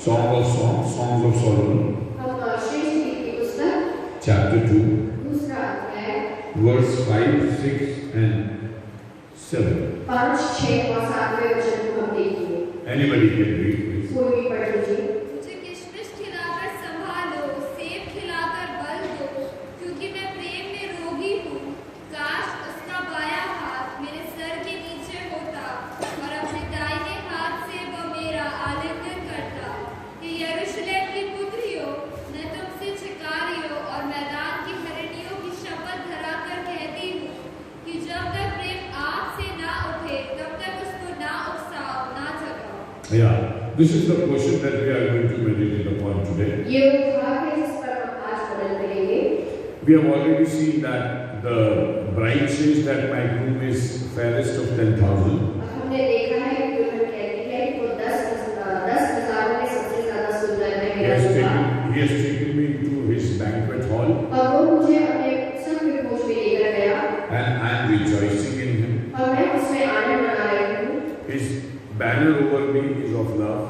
Song of Songs, Songs of Solomon, chapter 2, verse 5, 6 and 7. Anybody can read, please. मुझे किशमिश खिलाकर संभालो, सेब खिलाकर बल दो, क्योंकि मैं प्रेम में रोगी हूँ। काश उसका बायां हाथ मेरे सर के नीचे होता और अपने दाहिने हाथ से वह मेरा आलिंगन करता। कि यरूशलेम की पुत्रियों, मैं तुमसे चिकारियों और मैदान की हरिणियों की शपथ धराकर कहती हूँ कि जब तक प्रेम आपसे ना उठे, तब तक उसको ना उकसाओ, ना जगाओ। Yeah, this is the portion that we are going to meditate upon today. We have already seen that the bride says that my groom is fairest of 10,000. He has taken me into his banquet hall and I am rejoicing in him. His banner over me is of love.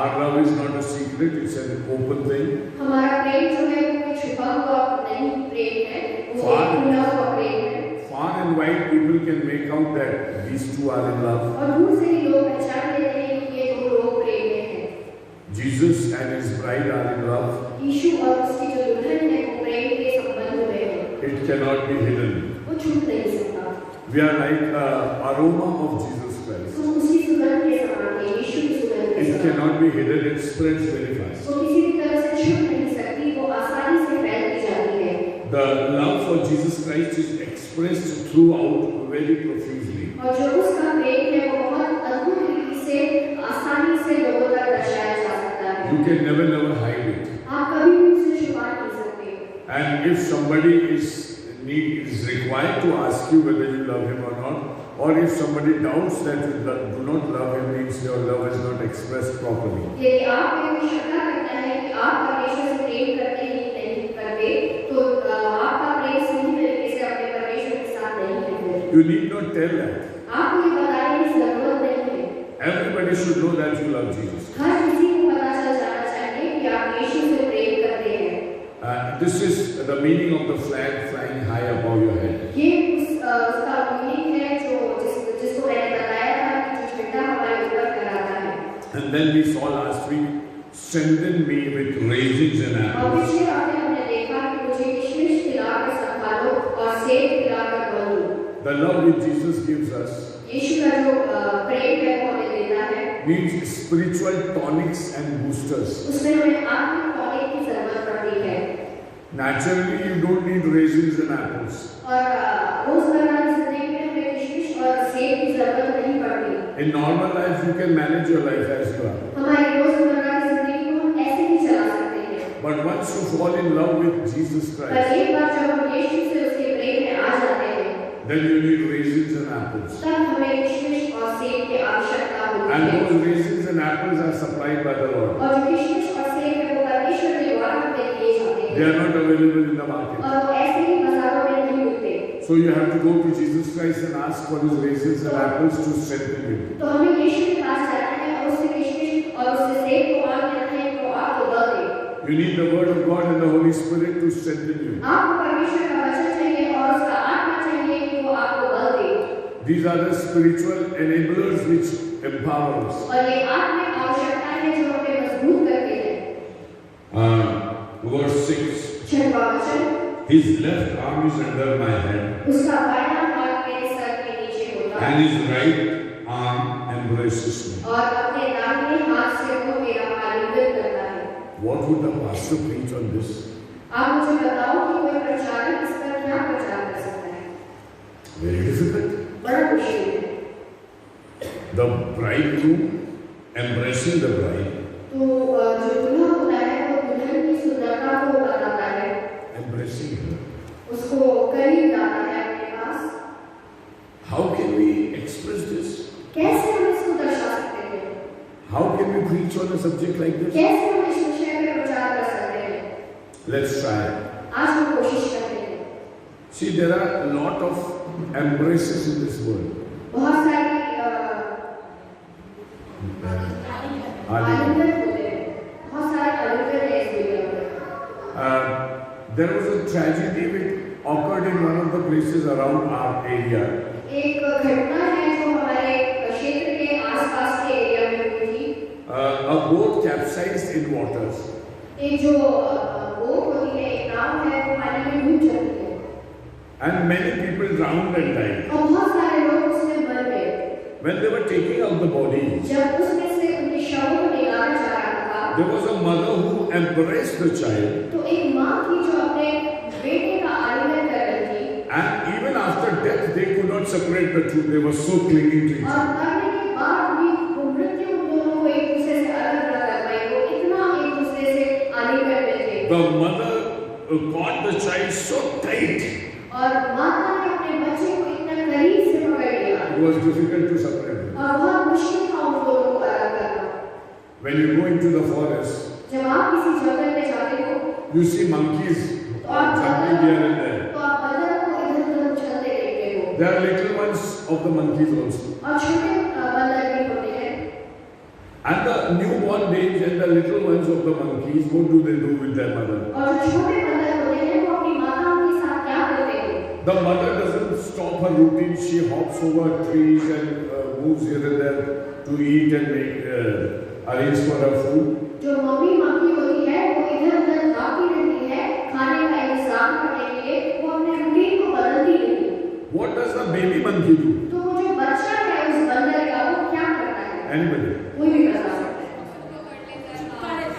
Our love is not a secret, it's an open thing. Far and wide people can make out that these two are in love. Jesus and his bride are in love. It cannot be hidden. We are like the aroma of Jesus Christ. It cannot be hidden, it spreads very fast. The love for Jesus Christ is expressed throughout very profusely. You can never hide it. And if somebody is required to ask you whether you love him or not, or if somebody doubts that you do not love him, means your love is not expressed properly. You need not tell that. Everybody should know that you love Jesus. This is the meaning of the flag flying high above your head. And then we saw last week, strengthen me with raisins and apples. The love which Jesus gives us needs spiritual tonics and boosters. Naturally, you don't need raisins and apples. In normal life, you can manage your life as you are. But once you fall in love with Jesus Christ, then you need raisins and apples. And those raisins and apples are supplied by the Lord. They are not available in the market. So you have to go to Jesus Christ and ask for his raisins and apples to strengthen you. You need the word of God and the Holy Spirit to strengthen you. These are the spiritual enablers which empower us. Verse 6. His left arm is under my head, and his right arm embraces me. What would the pastor preach on this? Very difficult. The bridegroom embracing the bride. Embracing her. How can we express this? How can we preach on a subject like this? Let's try. See, there are a lot of embraces in this world. आलिंगन होते हैं, बहुत सारे आलिंगन हैं इस दुनिया में। There was a tragedy which occurred in one of the places around our area. एक घटना है जो हमारे क्षेत्र के आसपास के एरिया में हुई थी। A boat capsized in waters. एक जो बोट होती है, एक नाव है, वो पानी में डूब जाती है। And many people drowned and died. और बहुत सारे लोग उसमें मर गए। When they were taking out the bodies, जब उसमें से उनके शवों को निकाला जा रहा था, there was a mother who embraced the child. तो एक माँ थी जो अपने बेटे का आलिंगन कर रही थी। And even after death, they could not separate the two. They were so clinging to each और other. मरने के बाद भी वो मृत्यु उन दोनों को एक दूसरे से अलग न कर पाई, वो इतना एक दूसरे से आलिंगन में थे। The mother caught the child so tight. और माता ने अपने बच्चे को इतना करीब से पकड़ लिया। It was difficult to separate them. और बहुत मुश्किल था उन दोनों को अलग करना। When you go into the forest, जब आप किसी जंगल में जाते हो, you see monkeys jumping here and there. तो आप बंदरों को इधर-उधर उछलते देखते हो। There are little ones of the monkeys also. और छोटे बंदर भी होते हैं। And the newborn babes and the little ones of the monkeys, what do they do with their mother? और जो छोटे बंदर होते हैं, वो अपनी माताओं के साथ क्या करते हैं? The mother doesn't stop her routine. She hops over trees and moves here and there to eat and arrange for her food. जो मम्मी मक्खी होती है, वो इधर-उधर भागती रहती है, खाने का इंतजाम करने के लिए, वो अपने रूटीन को बदलती रहती है। What does the baby monkey do? तो वो जो बच्चा है उस बंदर का, वो क्या करता है? Anybody? कोई भी कर सकता है।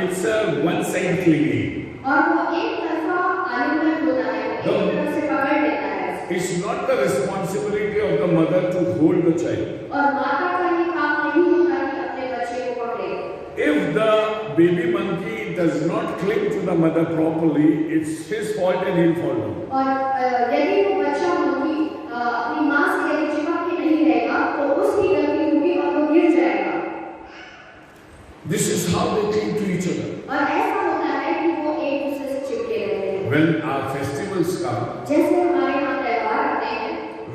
It's a one-side clinging. और वो एक तरफा आलिंगन होता है, एक तरफ से पकड़ लेता है। It's not the responsibility of the mother to hold the child. और माता का ये काम नहीं होता कि अपने बच्चे को पकड़े। If the baby monkey does not cling to the mother properly, it's his fault and he'll fall down. और यदि वो बच्चा मंकी अपनी माँ से यदि चिपक के नहीं रहेगा, तो उसकी गलती होगी और वो गिर जाएगा। This is how they cling to each other. और ऐसा होता है कि वो एक दूसरे से चिपके रहते हैं। When our festivals come, जैसे हमारे यहाँ त्योहार आते हैं,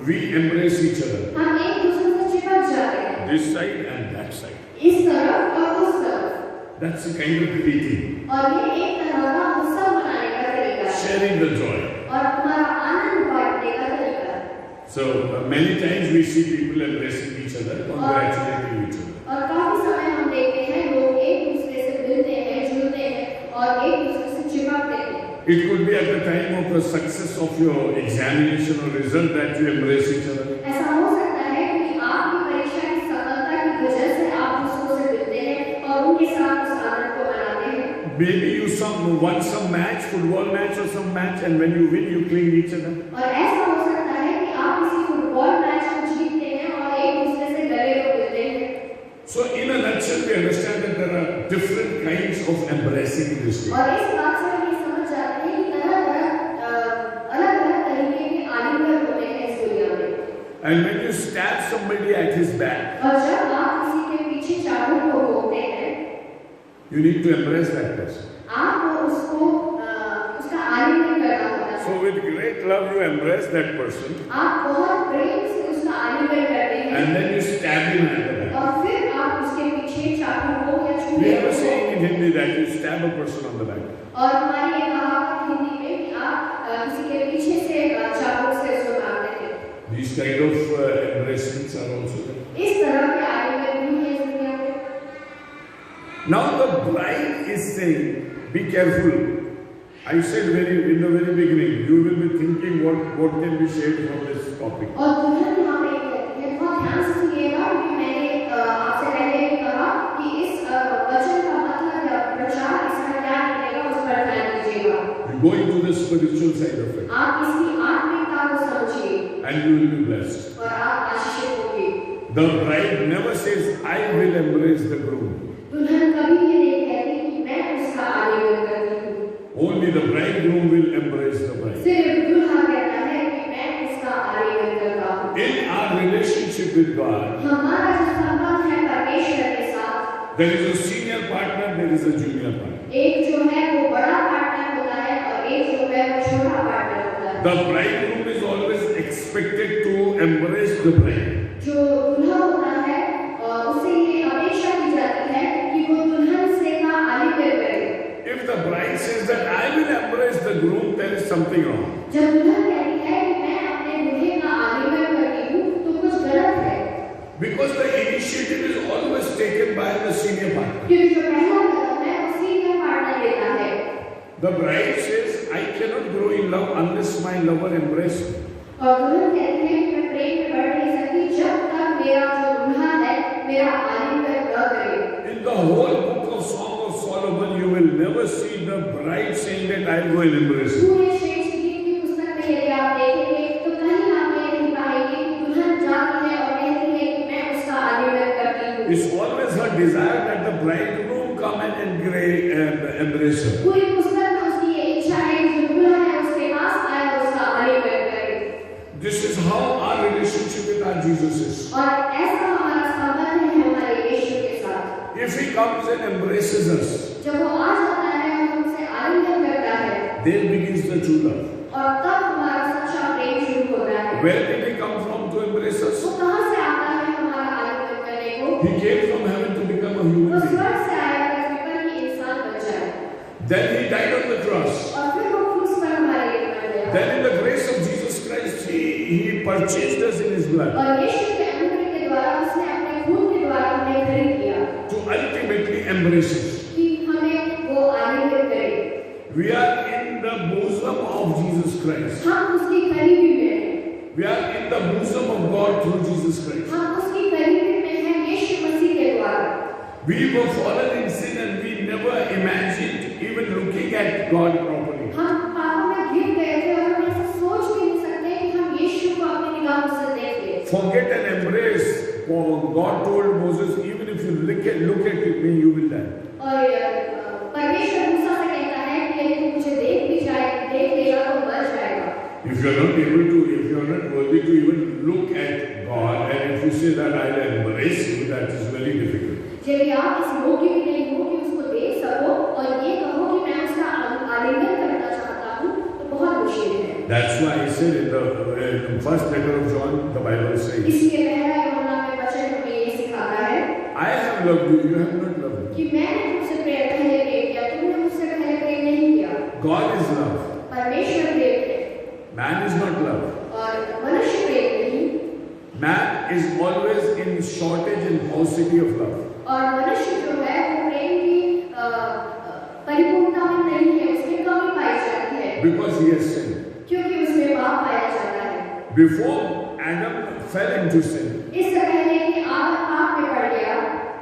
we embrace each other. हम एक दूसरे से चिपक जाते हैं, This side and that side. इस तरफ और उस तरफ। That's a kind of greeting. और ये एक तरह का उत्सव मनाने का तरीका है। Sharing the joy. और हमारा आनंद बांटने का तरीका है। So many times we see people embracing each other, congratulating each other. और काफी समय हम देखते हैं लोग एक दूसरे से मिलते हैं, जुड़ते हैं और एक दूसरे से चिपकते हैं। It could be at the time of the success of your examination or result that you embrace each other. ऐसा हो सकता है कि आपकी परीक्षा की सफलता की वजह से आप दूसरों से मिलते हैं और उनके साथ उस आनंद को मनाते हैं। Maybe you won some match, football match or some match, and when you win, you cling each other. और ऐसा हो सकता है कि आप किसी फुटबॉल मैच को जीतते हैं और एक दूसरे से गले को मिलते हैं। So in a nutshell, we understand that there are different kinds of embracing in this day. और इस बात से हम ये समझ जाते हैं कि अलग-अलग तरीके के आलिंगन होते हैं इस दुनिया में। And when you stab somebody at his back, और जब आप किसी के पीछे चाकू को घोंपते हैं, you need to embrace that person. आपको उसका आलिंगन करना होता है। So with great love, you embrace that person, आप बहुत प्रेम से उसका आलिंगन करते हैं and then you stab him at the back. और फिर आप उसके पीछे चाकू को या We छुरी have a को। saying in Hindi that you stab a person on the back. और हमारी एक कहावत हिंदी में कि आप किसी के पीछे से चाकू से उसको मारते हैं। These kind of embracements are also there. इस तरह के आलिंगन भी हैं इस दुनिया में। Now the bride is saying, be careful. I said in the very beginning, you will be thinking what can be shared from this topic. और दुल्हन यहाँ पे कहती है, बहुत ध्यान से सुनिएगा कि मैंने आपसे पहले भी कहा कि इस वचन का मतलब या प्रचार इसका क्या निकलेगा उस पर ध्यान दीजिएगा। Go into the spiritual side of it, आप इसकी आत्मिकता को समझिए and you will be blessed. और आप आशीषित होंगे। The bride never says, I will embrace the groom. दुल्हन कभी ये नहीं कहती कि मैं उसका आलिंगन करती हूँ। Only the bridegroom will embrace the bride. सिर्फ दूल्हा कहता है कि मैं उसका आलिंगन करता हूँ। In our relationship with God, हमारा जो संबंध है परमेश्वर के साथ, there is a senior partner, there is a junior partner. एक जो है वो बड़ा पार्टनर होता है और एक जो है वो छोटा पार्टनर होता है। The bridegroom is always expected to embrace the bride. जो दूल्हा होता है उसे ये bride says that I will embrace the groom, there is something wrong. जब दुल्हन कहती है कि मैं अपने दूल्हे का आलिंगन करती हूँ तो कुछ गलत है। Because the initiative is always taken by the senior partner. क्योंकि जो पहला कदम है वो सीनियर पार्टनर लेता है। The bride says, I cannot grow in love unless my lover embraces me. और दुल्हन कहती है कि मैं प्रेम में बढ़ नहीं सकती जब तक मेरा जो दूल्हा है मेरा आलिंगन न करे। In the whole book of Song of Solomon, you will never see the bride saying that I will embrace you. पूरे श्रेष्ठ गीत की पुस्तक में यदि आप देखेंगे तो कहीं आप ये नहीं पाएंगे कि दुल्हन जाती है और कहती है कि मैं उसका आलिंगन करती हूँ। It's always her desire that the bridegroom come and embrace her. पूरी पुस्तक में उसकी ये इच्छा है कि जो दूल्हा है उसके पास आए और उसका आलिंगन करे। This is how our relationship with our Jesus is. और ऐसा हमारा संबंध है हमारे यीशु के साथ। If he comes and embraces us, जब वो आ जाता है और हमसे आलिंगन करता है, then begins the true love. और तब हमारा सच्चा प्रेम शुरू होता है। Where did he come from to embrace us? वो कहाँ से आता है हमारा आलिंगन करने को? He came from heaven to become a वो human being. स्वर्ग से आया पृथ्वी पर कि इंसान बन जाए। Then he died on the cross. और फिर वो क्रूस पर हमारे लिए मर गया। Then in the grace of Jesus Christ, he purchased us in his blood और यीशु के अनुग्रह के द्वारा उसने अपने खून के द्वारा हमें खरीद लिया to ultimately embrace us. कि हमें वो आलिंगन करे। We are in the bosom of Jesus Christ. हम उसकी करीबी में हैं। We are in the bosom of God through Jesus Christ. हम उसकी करीबी में हैं यीशु मसीह के द्वारा। We were fallen in sin and we never imagined even looking at God properly. हम पापों में गिर गए थे और हम ऐसा सोच भी नहीं सकते कि हम यीशु को अपनी निगाहों से देख लें। Forget and embrace. God told Moses, even if you look at me, you will die. और परमेश्वर मूसा से कहता है कि यदि तू मुझे देख लेगा तो मर जाएगा। If you are not able to, if you are not worthy to even look at God, and if you say that I will embrace you, that is very difficult. यदि आप इस योग्य भी नहीं हो कि उसको देख सको और ये कहो कि मैं उसका आलिंगन करना चाहता हूँ तो बहुत मुश्किल है। That's why I said in the first letter of John, the Bible says, इसलिए पहला यूहन्ना में वचन हमें ये सिखाता है I have loved you, you have not loved me. कि मैंने तुमसे पहले प्रेम किया, तुमने मुझसे पहले प्रेम नहीं किया। God is love. परमेश्वर प्रेम है Man is not love. और मनुष्य प्रेम नहीं। Man is always in shortage and paucity of love. और मनुष्य जो है वो प्रेम की परिपूर्णता में नहीं है, उसमें कमी पाई जाती है Because he has sinned. क्योंकि उसमें पाप पाया जाता है। Before Adam fell into sin, इससे पहले कि आदम पाप में पड़ गया,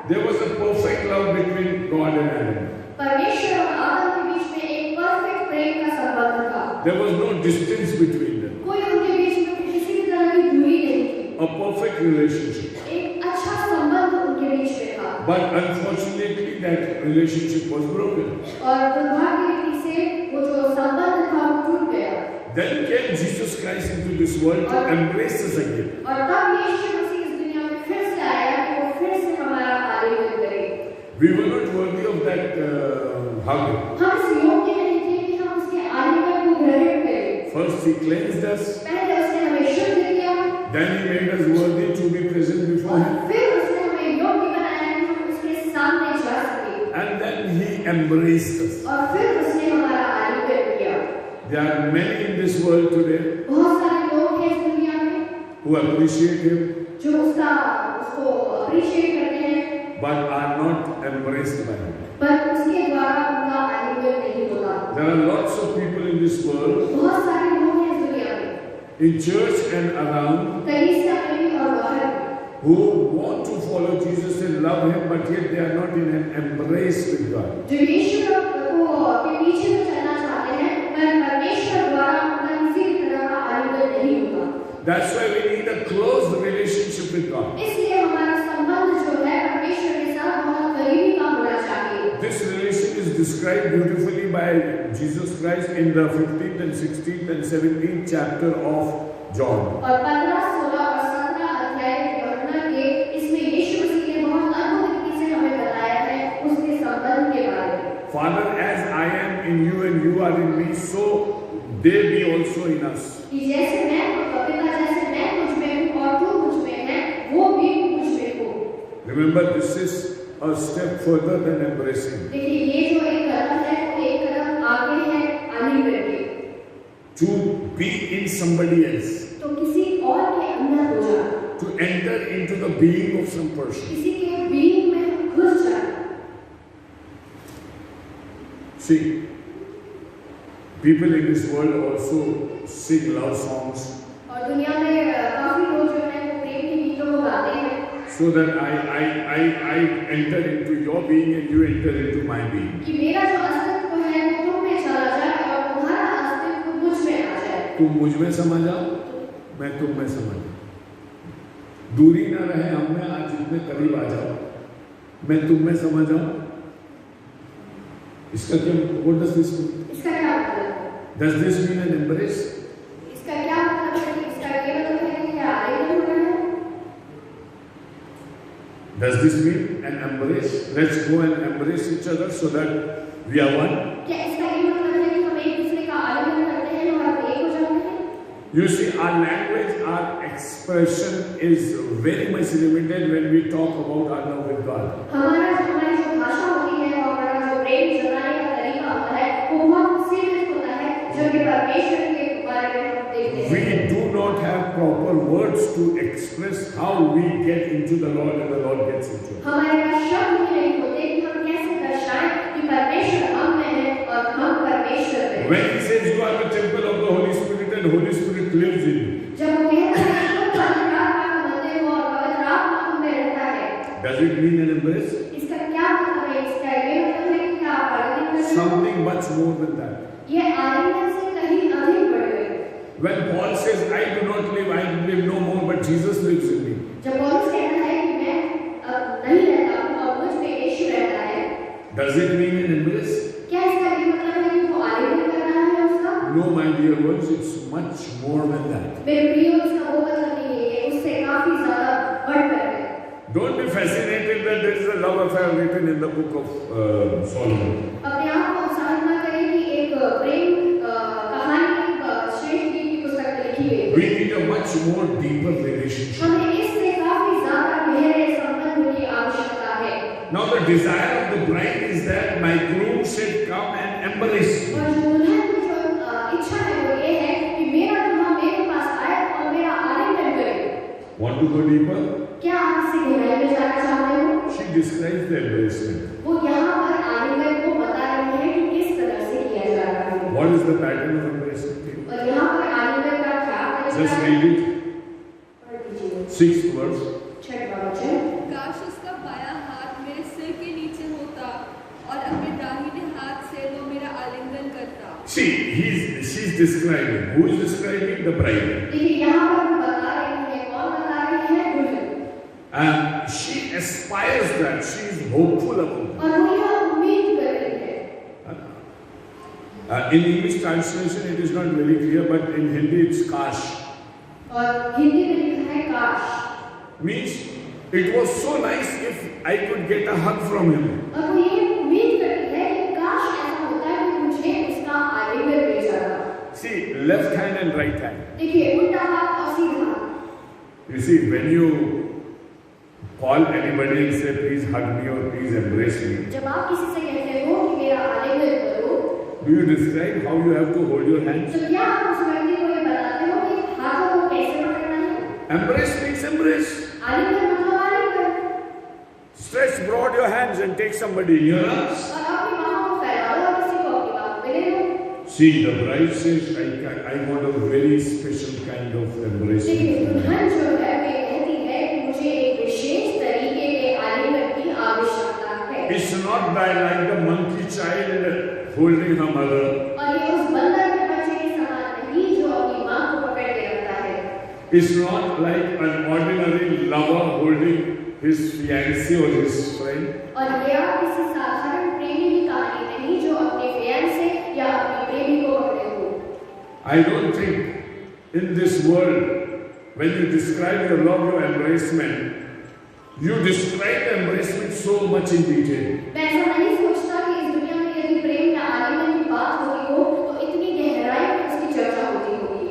there was a perfect love between God and Adam. परमेश्वर और आदम के बीच में एक परफेक्ट प्रेम का संबंध था। There was no distance between them. कोई उनके बीच में किसी भी तरह की दूरी नहीं थी। A perfect relationship. एक अच्छा संबंध उनके बीच में था। But unfortunately, that relationship was broken. और दुर्भाग्य रीति से वो जो संबंध था वो टूट गया। Then came Jesus Christ into this world to embrace us again. और तब यीशु मसीह इस दुनिया में फिर से आया कि वो फिर से हमारा आलिंगन करे। We were not worthy of that hug. हम इस योग्य नहीं थे कि हम उसके आलिंगन को ग्रहण करें। First, He cleansed us. पहले उसने हमें शुद्ध किया। Then He made us worthy to be present before Him. और फिर उसने हमें योग्य बनाया कि हम उसके सामने जा सकें। And then He embraced us. और फिर उसने हमारा आलिंगन किया। There are many in this world today बहुत सारे लोग हैं इस दुनिया में who appreciate Him जो उसको अप्रिशिएट करते हैं, but are not embraced by Him. पर उसके द्वारा उनका आलिंगन नहीं होता। There are lots of people in this world, बहुत सारे लोग हैं इस दुनिया में, in church and around, कलीसिया में भी और बाहर भी, who want to follow Jesus and love Him, but yet they are not in an embrace with God. जो यीशु को के पीछे में चलना चाहते हैं, पर परमेश्वर द्वारा उनका किसी भी तरह का आलिंगन नहीं होता। That's why we need a close relationship with God. इसलिए हमारा संबंध जो है परमेश्वर के साथ बहुत करीबी का होना चाहिए। This relation is described beautifully by Jesus Christ in the 15th and 16th and 17th chapter of John. और 15, 16 और 17 अध्याय की वर्णना के इसमें यीशु मसीह ने बहुत अद्भुत रीति से हमें बताया है उसके संबंध के बारे में। Father, as I am in you and you are in me, so they be also in us. कि जैसे मैं पिता जैसे मैं तुझ में हूँ और तू मुझ में है, वो भी मुझ में हो। Remember, this is a step further than embracing. देखिए ये जो एक कदम है वो एक to be in somebody else, तो किसी और के अंदर हो जाना, to enter into the being of some person. किसी के बीइंग में घुस जाना। See, people in this world also sing love songs, और दुनिया में काफी लोग जो है वो प्रेम के गीतों को गाते हैं, so that I enter into your being and you enter into my being. कि मेरा जो अस्तित्व है वो तुम में चला जाए और तुम्हारा अस्तित्व मुझ में आ जाए। तुम मुझ में समा जाओ, मैं तुम में समा जाऊं, दूरी ना रहे हम में, आज जितने करीब आ जाओ, मैं तुम में समा जाऊं। इसका क्या, what does this mean? इसका क्या मतलब है? Does this mean an embrace? इसका क्या मतलब है? इसका ये मतलब है कि क्या आलिंगन हो रहा है? Does this mean an embrace? Let's go and embrace each other so that we are one. क्या इसका ये मतलब है कि हम एक दूसरे का आलिंगन करते हैं और हम एक हो जाते हैं? You see, our language, our expression is very much limited when we talk about our love with God. हमारी जो भाषा होती है और हमारा जो प्रेम जताने का तरीका होता है वो बहुत सीमित होता है, जो कि परमेश्वर के बारे में हम देखते हैं। We do not have proper words to express how we get into the Lord and the Lord gets into us. हमारे पास शब्द ही नहीं होते कि हम कैसे दर्शाएं कि परमेश्वर हम में है और हम परमेश्वर में हैं। When he says you are the temple of the Holy Spirit and Holy Spirit lives in you, जब वो कहता है कि तुम पवित्र आत्मा का मंदिर हो और पवित्र आत्मा तुम में रहता है, does it mean an embrace? इसका क्या मतलब है? इसका ये मतलब है कि क्या आप आलिंगन कर रहे हैं? Something much more than that. ये आलिंगन से कहीं अधिक बढ़ गए। When Paul says, I do not live, I live no more, but Jesus lives in me. जब पौलुस कहता है कि मैं अब नहीं रहता हूँ और मुझ में यीशु रहता है, Does it mean an embrace? क्या इसका ये मतलब है कि वो आलिंगन कर रहा है उसका? No, my dear ones, it's much more than that. मेरे प्रियो, इसका वो मतलब नहीं है, ये उससे काफी ज्यादा बढ़कर है। Don't be fascinated that there is a love affair written in the book of Solomon. अपने आप को उत्साहित न करें कि एक प्रेम कहानी श्रेष्ठ गीत की पुस्तक में लिखी गई है। We need a much more deeper relationship. हमें इससे काफी ज्यादा गहरे संबंध की आवश्यकता है। Now the desire of the bride is that my groom should come and embrace me. और जो दुल्हन की जो इच्छा है वो ये है कि मेरा दूल्हा मेरे पास आए और मेरा आलिंगन करे। Want to go deeper? क्या आप इससे गहराई में जाना चाहते हो? She describes the embracement. वो यहाँ पर आलिंगन को बता रही है कि किस तरह से किया जा रहा है। What is the pattern of embracement? और यहाँ पर आलिंगन का क्या तरीका Just है? read it. पढ़ लीजिए। 6th verse. 6वां वचन। काश उसका बायां हाथ मेरे सिर के नीचे होता और अपने दाहिने हाथ से वो मेरा आलिंगन करता। See, she's describing. Who is describing? The bride. देखिए यहाँ पर वो बता रही है, कौन बता रही है? दुल्हन। And she aspires that. She is hopeful about it. और वो यह उम्मीद कर रही है। In English translation, it is not very clear, but in Hindi it's kash. और हिंदी में लिखा है काश। Means it was so nice if I could get a hug from him. और वो ये उम्मीद करती है कि काश ऐसा होता है कि मुझे उसका आलिंगन मिल जाता। See, left hand and right hand. देखिए उल्टा हाथ और सीधा हाथ। You see, when you call anybody and say, please hug me or please embrace me, जब आप किसी से कहते हो कि मेरा आलिंगन करो, do you describe how you have to hold your hands? तो क्या आप उस व्यक्ति को ये बताते हो कि हाथों को कैसे पकड़ना है? Embrace means embrace. आलिंगन मतलब आलिंगन। Stretch broad your hands and take somebody in your arms. और अपनी बाहों को फैलाओ और किसी को अपनी बाहों में ले लो। See, the bride says, I want a very special kind of देखिए embracement. दुल्हन जो है वे कहती है कि मुझे एक विशेष तरीके के आलिंगन की आवश्यकता है। It's not like the monkey child holding her mother. और ये उस बंदर के बच्चे के समान नहीं जो अपनी माँ को पकड़ के रखता है। It's not like an ordinary lover holding his fiancé or his friend. और यह किसी साधारण प्रेमी की कहानी नहीं जो अपने फियांसे या अपनी प्रेमी को पकड़े हो। I don't think in this world, when you describe your love, your embracement, you describe the embracement so much in detail. मैं ऐसा नहीं सोचता कि इस दुनिया में यदि प्रेम या आलिंगन की बात होती हो तो इतनी गहराई में उसकी चर्चा होती होगी।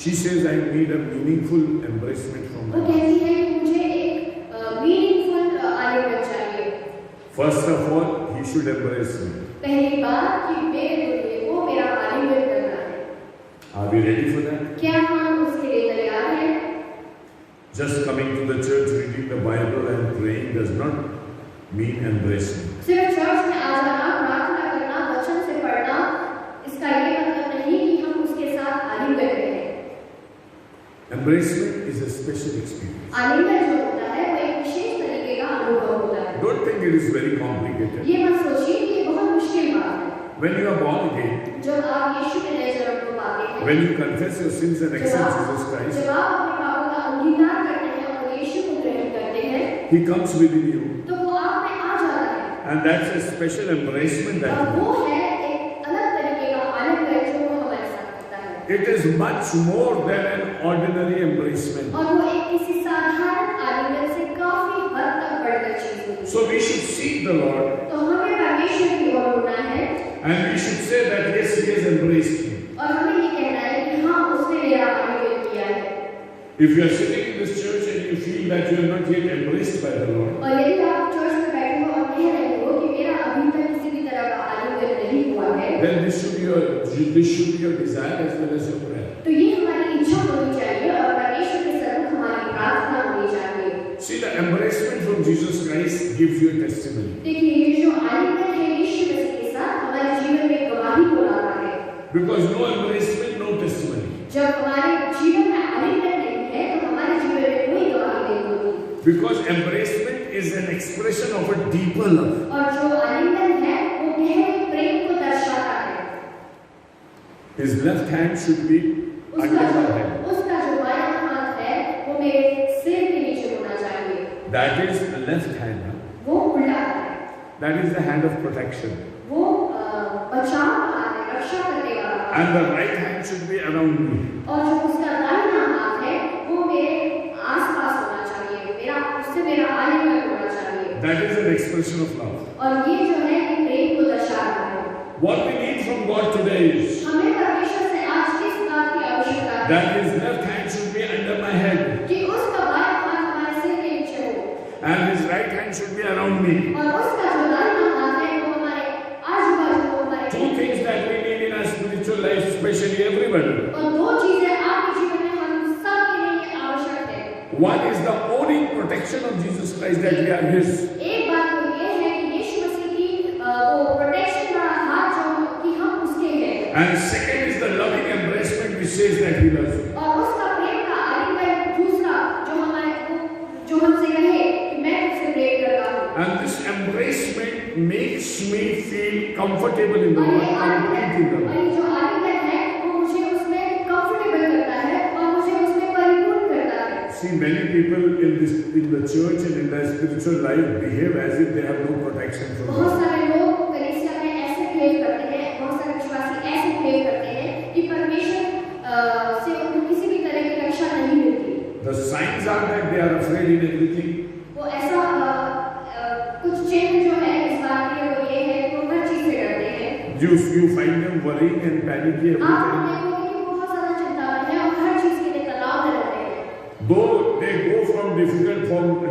She says, I need a meaningful embracement from वो God. कहती है कि मुझे एक मीनिंगफुल आलिंगन चाहिए। First of all, he should embrace me. पहली बात कि मेरे दुल्हे को मेरा आलिंगन we ready for that? क्या हम उसके लिए तैयार हैं? Just coming to the church, reading the Bible and praying does not mean embracement. सिर्फ चर्च में आ जाना, प्रार्थना करना, वचन से पढ़ना, इसका ये मतलब नहीं कि हम उसके साथ आलिंगन करें। Embracement is a special experience. आलिंगन जो होता है वो एक विशेष तरीके का अनुभव होता है। Don't think it is very complicated. ये मत सोचिए कि ये बहुत मुश्किल बात है। When you are born again, जब आप यीशु के नए जन्म को पाते हैं, when you confess your sins and accept Jesus Christ, जब आप अपने पापों का अंगीकार करते हैं और यीशु को ग्रहण करते हैं, He comes within you. तो वो आप में आ जाता है। And that's a special embracement that और you वो है एक अलग तरीके का आलिंगन जो वो हमारे साथ करता है। have. It is much more than an ordinary embracement. और वो एक किसी साधारण आलिंगन से काफी हद तक बढ़कर चीज होती है। So we should seek the Lord तो हमें परमेश्वर की ओर होना है and we should say that yes, He has embraced me. और हमें ये कहना है कि हाँ उसने मेरा आलिंगन किया है। If you are sitting in this church and you feel that you are not yet embraced by the Lord, और यदि आप चर्च में बैठे हो और कह रहे हो कि मेरा अभी तक किसी भी तरह का आलिंगन नहीं हुआ है, then this should be your desire as well as your prayer. तो ये हमारी इच्छा होनी चाहिए और परमेश्वर के सम्मुख हमारी प्रार्थना होनी चाहिए। See, the embracement from Jesus Christ gives you a testimony. देखिए ये जो आलिंगन है यीशु मसीह के साथ हमारे जीवन में गवाही को लाता है। Because no embracement, no testimony. जब हमारे जीवन में आलिंगन नहीं है तो हमारे जीवन में कोई गवाही नहीं होगी। Because embracement is an expression of a deeper love. और जो आलिंगन है वो गहरे प्रेम को दर्शाता है। His left hand should be under my head. उसका जो बायां हाथ है वो मेरे सिर के नीचे होना चाहिए। That is the left hand. वो उल्टा है। That is the hand of protection. वो बचाव का हाथ है, रक्षा करने वाला हाथ है। And the right hand should be around me. और जो उसका दाहिना हाथ है वो मेरे आसपास होना चाहिए, उससे मेरा आलिंगन होना चाहिए। That is an expression of love. और ये जो है ये प्रेम को दर्शाता है। What we need from God today is हमें परमेश्वर से आज किस बात की आवश्यकता है? that His left hand should be under my head कि उसका बायां हाथ हमारे सिर के नीचे हो and His right hand should be around me. और उसका जो दाहिना हाथ है वो हमारे आजू-बाजू हो, हमारे Two things that we need in our spiritual life, especially everybody. और दो चीजें आपके जीवन में हम सब के लिए आवश्यक है। One is the owning protection of Jesus Christ, that we are His. एक बात तो ये है कि यीशु मसीह की वो प्रोटेक्शन का हाथ जो कि हम उसके हैं। And second is the loving embracement which says that He loves you. और उसका प्रेम का आलिंगन दूसरा जो हमसे कहे कि मैं तुझसे प्रेम करता हूँ। And this embracement makes me feel comfortable in the और Lord, ये complete in the और Lord. ये जो आलिंगन है वो मुझे उसमें कंफर्टेबल करता है और मुझे उसमें परिपूर्ण करता है। See, many people in the church and in their spiritual life behave as if they have no protection from बहुत God. सारे लोग कलीसिया में ऐसे बिहेव करते हैं, बहुत सारे विश्वासी ऐसे बिहेव करते हैं कि परमेश्वर से उनको किसी भी तरह की रक्षा नहीं मिलती। The signs are that they are afraid in everything. वो ऐसा कुछ चिन्ह जो है इस बात के वो ये है कि वो हर चीज से डरते हैं। You find them worrying and panicking आप everything. देखोगे कि वो बहुत ज्यादा चिंता में है और हर चीज के लिए तनाव में रहते हैं। Though they go from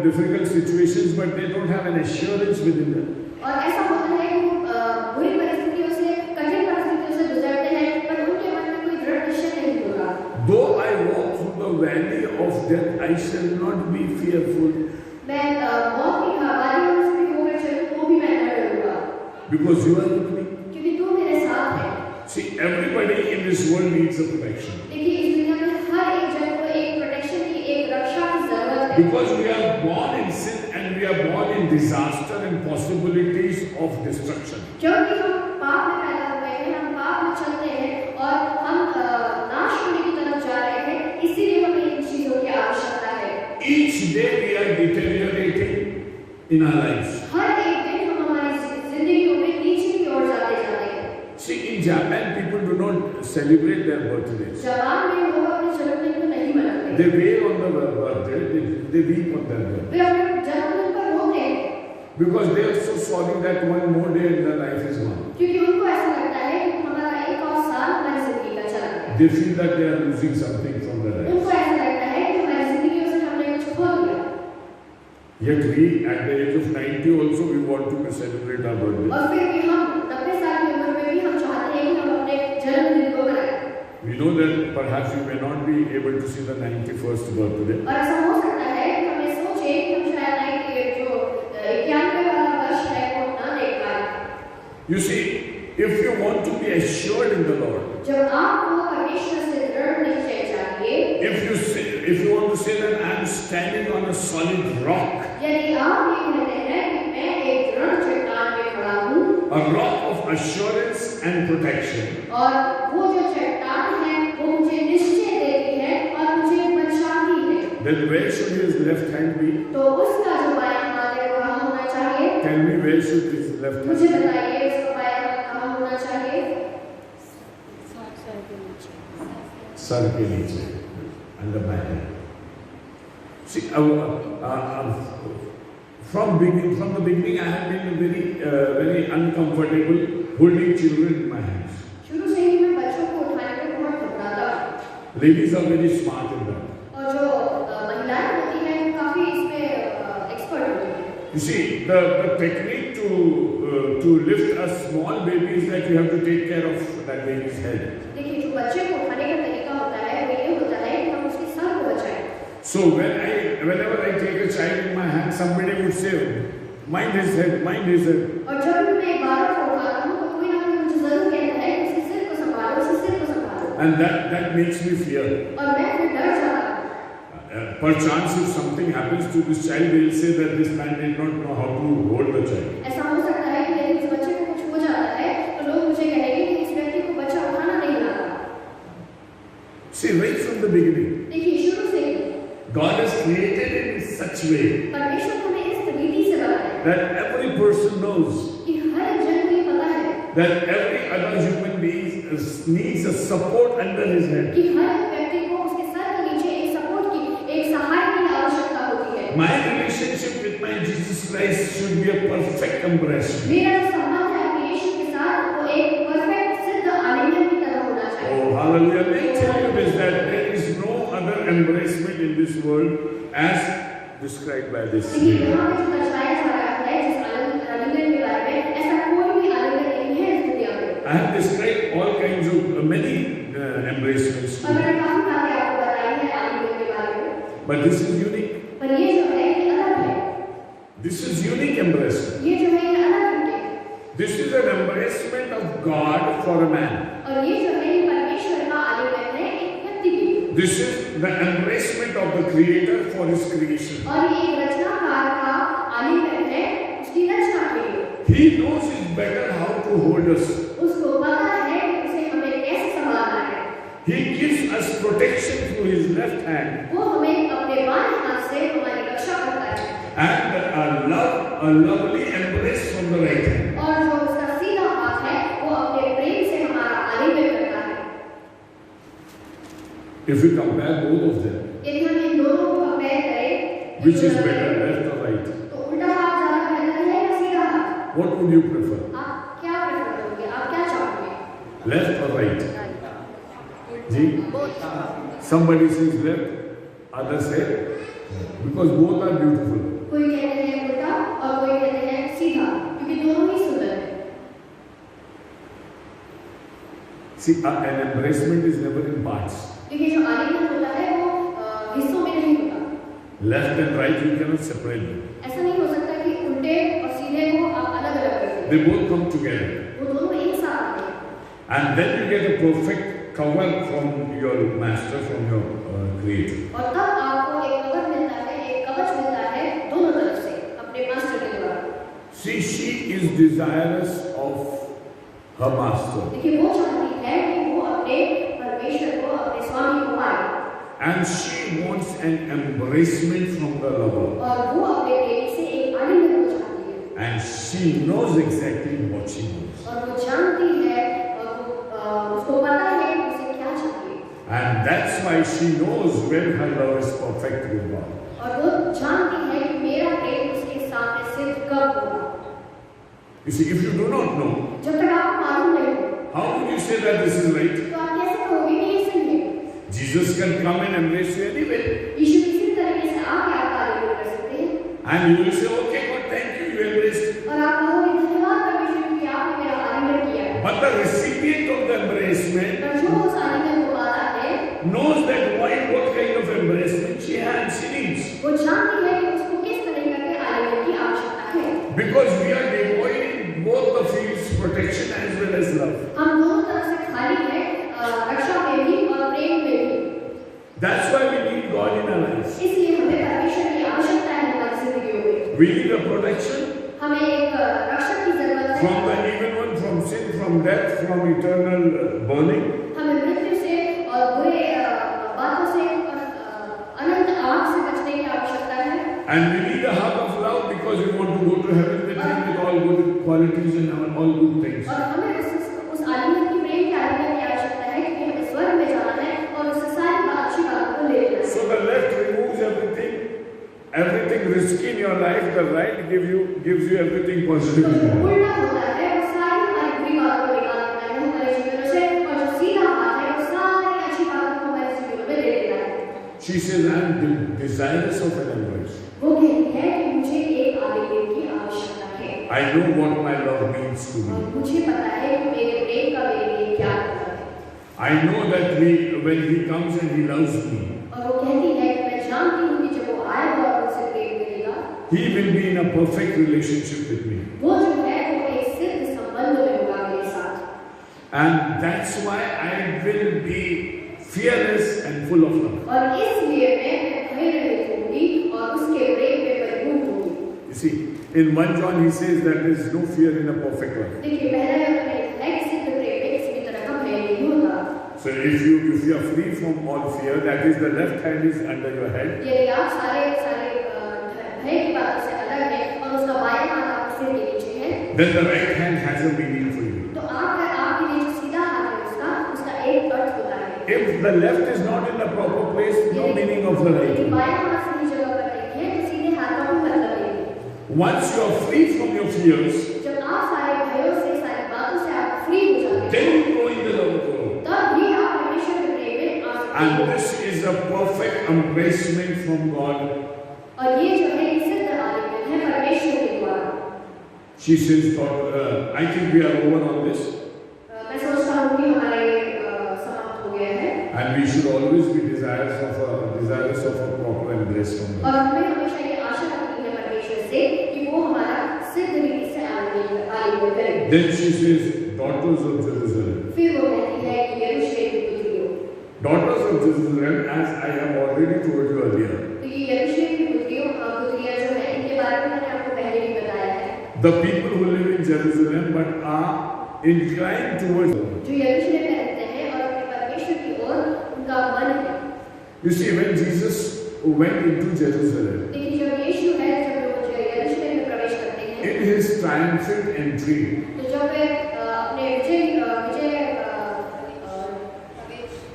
difficult situations, but they don't have an assurance within them. और ऐसा होता है कि बुरी परिस्थितियों से, कठिन परिस्थितियों से गुजरते हैं पर उनके मन में कोई दृढ़ निश्चय नहीं होता। Though I walk through the valley of death, I shall not be fearful, मैं मौत की वादियों में से होकर चलूं तो भी मैं न डरूंगा because you are with me. क्योंकि तू मेरे साथ है। See, everybody in this world needs a protection. देखिए इस दुनिया में हर एक जन को एक प्रोटेक्शन की, एक रक्षा की जरूरत है। Because we are born in sin and we are born in disaster and possibilities of destruction. क्योंकि हम पाप में पैदा हुए हैं, हम पाप में चलते हैं और हम नाश होने की तरफ जा रहे हैं, इसीलिए हमें इन चीजों की आवश्यकता है। Each day we are deteriorating in our lives. हर एक दिन हम हमारी जिंदगियों में नीचे की ओर जाते जाते हैं। See, in Japan, people do not celebrate their birthdays. Japan में लोग अपने जन्मदिन को नहीं मनाते। They wail on the birthday, they weep on their birthday. वे अपने जन्मदिन पर रोते हैं Because they are so sorry that one more day in their life is gone. क्योंकि उनको ऐसा लगता है कि हमारा एक और साल हमारी जिंदगी का चला गया। They feel that they are losing something from their life. उनको ऐसा लगता है कि हमारी जिंदगियों से हमने कुछ खो दिया। Yet we, at the age of 90 also, we want to celebrate our birthday. और फिर भी हम 90 साल की उम्र में भी हम चाहते हैं कि हम अपने जन्मदिन को मनाएं। We know that perhaps we may not be able to see the 91st birthday. और ऐसा हो सकता है कि हमें सोचे कि हम शायद ये जो 91 वाला वर्ष है वो ना देख पाए। You see, if you want to be assured in the Lord, जब आपको परमेश्वर से दृढ़ निश्चय चाहिए, if you want to say that I am standing on a solid rock, यदि आप ये कहते हैं कि मैं एक दृढ़ चट्टान पे खड़ा हूँ, a rock of assurance and protection, और वो जो चट्टान है वो मुझे निश्चय देती है और मुझे बचाती है, then where should his left hand be? तो उसका जो बायां हाथ है वो कहाँ होना चाहिए? Tell me, where should his left मुझे hand be? बताइए उसका बायां हाथ कहाँ होना चाहिए? सर के नीचे, under my head. See, from the beginning, I have been very uncomfortable holding children in my hands. शुरू से ही मैं बच्चों को उठाने में बहुत घबराता। Ladies are very smart in that. और जो महिलाएं होती हैं काफी इसमें एक्सपर्ट होती हैं। You see, the technique to lift a small baby is that you have to take care of that baby's head. देखिए जो बच्चे को उठाने का तरीका होता है वो ये होता है कि हम उसके सर को बचाएं। So whenever I take a child in my hand, somebody would say, "Mind his head, mind his head." और जब भी मैं एक बालक को उठाता हूँ तो कोई ना कोई मुझे जरूर कहता है कि उसके सिर को संभालो, उसके सिर को संभालो। And that makes me fear. और मैं फिर डर जाता हूँ। Perchance, if something happens to this child, they will say that this man did not know how to hold the child. ऐसा हो सकता है कि यदि उस बच्चे को कुछ हो जाता है तो लोग मुझे कहेंगे कि इस व्यक्ति को बच्चा उठाना नहीं आता। See, right from the beginning, देखिए शुरू से ही God has created it in such way परमेश्वर को हमें इस रीति से बनाया है that every person knows कि हर जन को ये पता है that every other human being needs a support under his head. कि हर व्यक्ति को उसके सर के नीचे एक सपोर्ट की, एक सहायता की आवश्यकता होती है। My relationship with my Jesus Christ should be a perfect embracement. मेरा जो संबंध है अपने यीशु के साथ वो एक परफेक्ट सिद्ध आलिंगन की तरह होना चाहिए। Oh, hallelujah. Let me tell you this, that there is no other embracement in this world as described by this. देखिए यहाँ पे जो दर्शाया जा रहा है जिस आलिंगन के बारे में ऐसा कोई भी आलिंगन नहीं है इस दुनिया में। I have described all kinds of many embracements. और मैंने काफी बातें आपको बताई है आलिंगन के बारे में। But this is unique. पर ये जो है ये अलग है। This is unique embracement. ये जो है ये अलग है। This is an embracement of God for a man. और ये जो है ये परमेश्वर का आलिंगन है एक व्यक्ति के लिए। This is the embracement of the Creator for His creation. और ये एक रचनाकार का आलिंगन है उसकी रचना के लिए। He knows it better how to hold us. उसको पता है कि उसे हमें कैसे संभालना है। He gives us protection through His left hand वो हमें अपने बाएं हाथ से हमारी रक्षा करता है। and a lovely embrace from the right hand. और जो उसका सीधा हाथ है वो अपने प्रेम से हमारा आलिंगन करता है। If we compare both of them, यदि हम इन दोनों को कंपेयर करें, which is better, left or right? तो उल्टा हाथ ज्यादा बेहतर है या सीधा हाथ? What would you prefer? आप क्या प्रेफर करोगे? आप क्या चाहोगे? Left or right? Ji? Somebody says left, others say because both are beautiful. कोई कहते हैं उल्टा और कोई कहते हैं सीधा, क्योंकि दोनों ही सुंदर हैं। See, an embracement is never in parts. देखिए जो आलिंगन होता है वो हिस्सों में नहीं होता। Left and right, you cannot separate them. ऐसा नहीं हो सकता कि उल्टे और सीधे को आप अलग अलग कर दें। They both come together. वो दोनों एक साथ आते हैं। And then you get a perfect cover from your master, from your creator. और तब आपको एक कवर मिलता है, एक कवच मिलता है दोनों तरफ से अपने मास्टर के द्वारा। See, she is desirous of her master. देखिए वो चाहती है कि वो अपने परमेश्वर को, अपने स्वामी को पाए। And she wants an embracement from the lover. और वो अपने प्रेमी से एक आलिंगन को चाहती है। And she knows exactly what she wants. और वो जानती है और वो उसको पता है कि उसे क्या चाहिए। And that's why she knows when her love is perfect with God. और वो जानती है कि मेरा प्रेम उसके सामने सिद्ध कब होगा। You see, if you do not know, जब तक आपको मालूम नहीं हो, how would you say that this is right? तो आप कैसे कहोगे कि ये सही है? Jesus can come and embrace you anyway. यीशु किसी भी तरीके से आके आपका आलिंगन कर सकते हैं। And you will say, okay, God, thank you, you embraced. और आप कहोगे धन्यवाद परमेश्वर कि आपने मेरा आलिंगन किया है। But the recipient of the embracement पर जो उस आलिंगन को Because we are devoid in both the fields, protection as well as love. हम दोनों तरह से खाली हैं, रक्षा में भी और प्रेम में भी। That's why we need God in our lives. इसलिए हमें परमेश्वर की आवश्यकता है हमारी जिंदगियों में। We need a protection हमें एक रक्षक की जरूरत है। from the evil one, from sin, from death, from eternal burning. हमें मृत्यु से और बुरे बातों से और अनंत आग से बचने की आवश्यकता है। And we need a heart of love because we want to go to heaven with Him with all good qualities and all good things. और हमें उस आलिंगन की प्रेम के आलिंगन की आवश्यकता है क्योंकि हमें स्वर्ग में जाना है और उससे सारी अच्छी बातों को ले लेना है। So the left removes everything risky in your life. The right gives you everything positive in your life. उल्टा होता है और सारी हमारी बुरी बातों को निकाल देता है हमारे जीवन से और जो सीधा हाथ है वो सारी अच्छी बातों को हमारे जीवन में ले लेता है। She says, I am desirous of an embrace. वो कहती है कि मुझे एक आलिंगन की आवश्यकता है। I know what my love means to और me. मुझे पता है कि मेरे प्रेम का मेरे लिए क्या मतलब है। I know that when He comes and He loves me, और वो कहती है कि मैं जानती हूँ कि जब वो आएगा और मुझसे प्रेम करेगा, He will be in a perfect relationship with me. वो जो है वो एक सिद्ध संबंध में होगा मेरे साथ। And that's why I will be fearless and full of love. और इसलिए मैं भय रहित होंगी और उसके प्रेम में परिपूर्ण होंगी। You see, in 1 John He says that there is no fear in a perfect love. देखिए पहला योग में है कि सिद्ध प्रेम में किसी भी तरह का भय नहीं होता। So if you are free from all fear, that is the left hand is under your head. यदि आप सारे भय की बातों से अलग हैं और उसका बायां हाथ आपके सिर के नीचे है, Then the right hand has a meaning for you. तो आपके लिए जो सीधा हाथ है उसका एक अर्थ होता है। If the left is not in the proper place, no meaning of the right यदि hand. बायां हाथ सही जगह पर नहीं है तो सीधे हाथ का कोई मतलब नहीं। Once you are free from your fears, जब आप सारे भयों से सारी बातों से आप फ्री हो जाते then हैं, you go in the love of the Lord. तब ही आप परमेश्वर के प्रेम में आ सकते And हैं। this is a perfect embracement from God. और ये जो है सिद्ध आलिंगन है परमेश्वर के द्वारा। She says, I think we are over on this. मैं सोचता हूँ कि हमारे समाप्त हो गया है। And we should always be desirous of a proper embrace from और God. हमें हमेशा ये आशा रखनी है परमेश्वर से कि वो हमारा सिद्ध रीति से आलिंगन करे। Then she says, daughters of Jerusalem. फिर वो कहती है कि यरूशलेम की पुत्रियों। Daughters of Jerusalem, as I have already told you earlier, तो ये यरूशलेम की पुत्रियां जो है इनके बारे में मैंने आपको पहले भी बताया है। the people who live in Jerusalem but are inclined towards God. जो यरूशलेम में रहते हैं और अपने परमेश्वर की ओर उनका मन है। You see, when Jesus went into Jerusalem, देखिए जब यीशु है जब वो यरूशलेम में प्रवेश करते हैं, in his triumphant entry, तो जब वे अपने विजय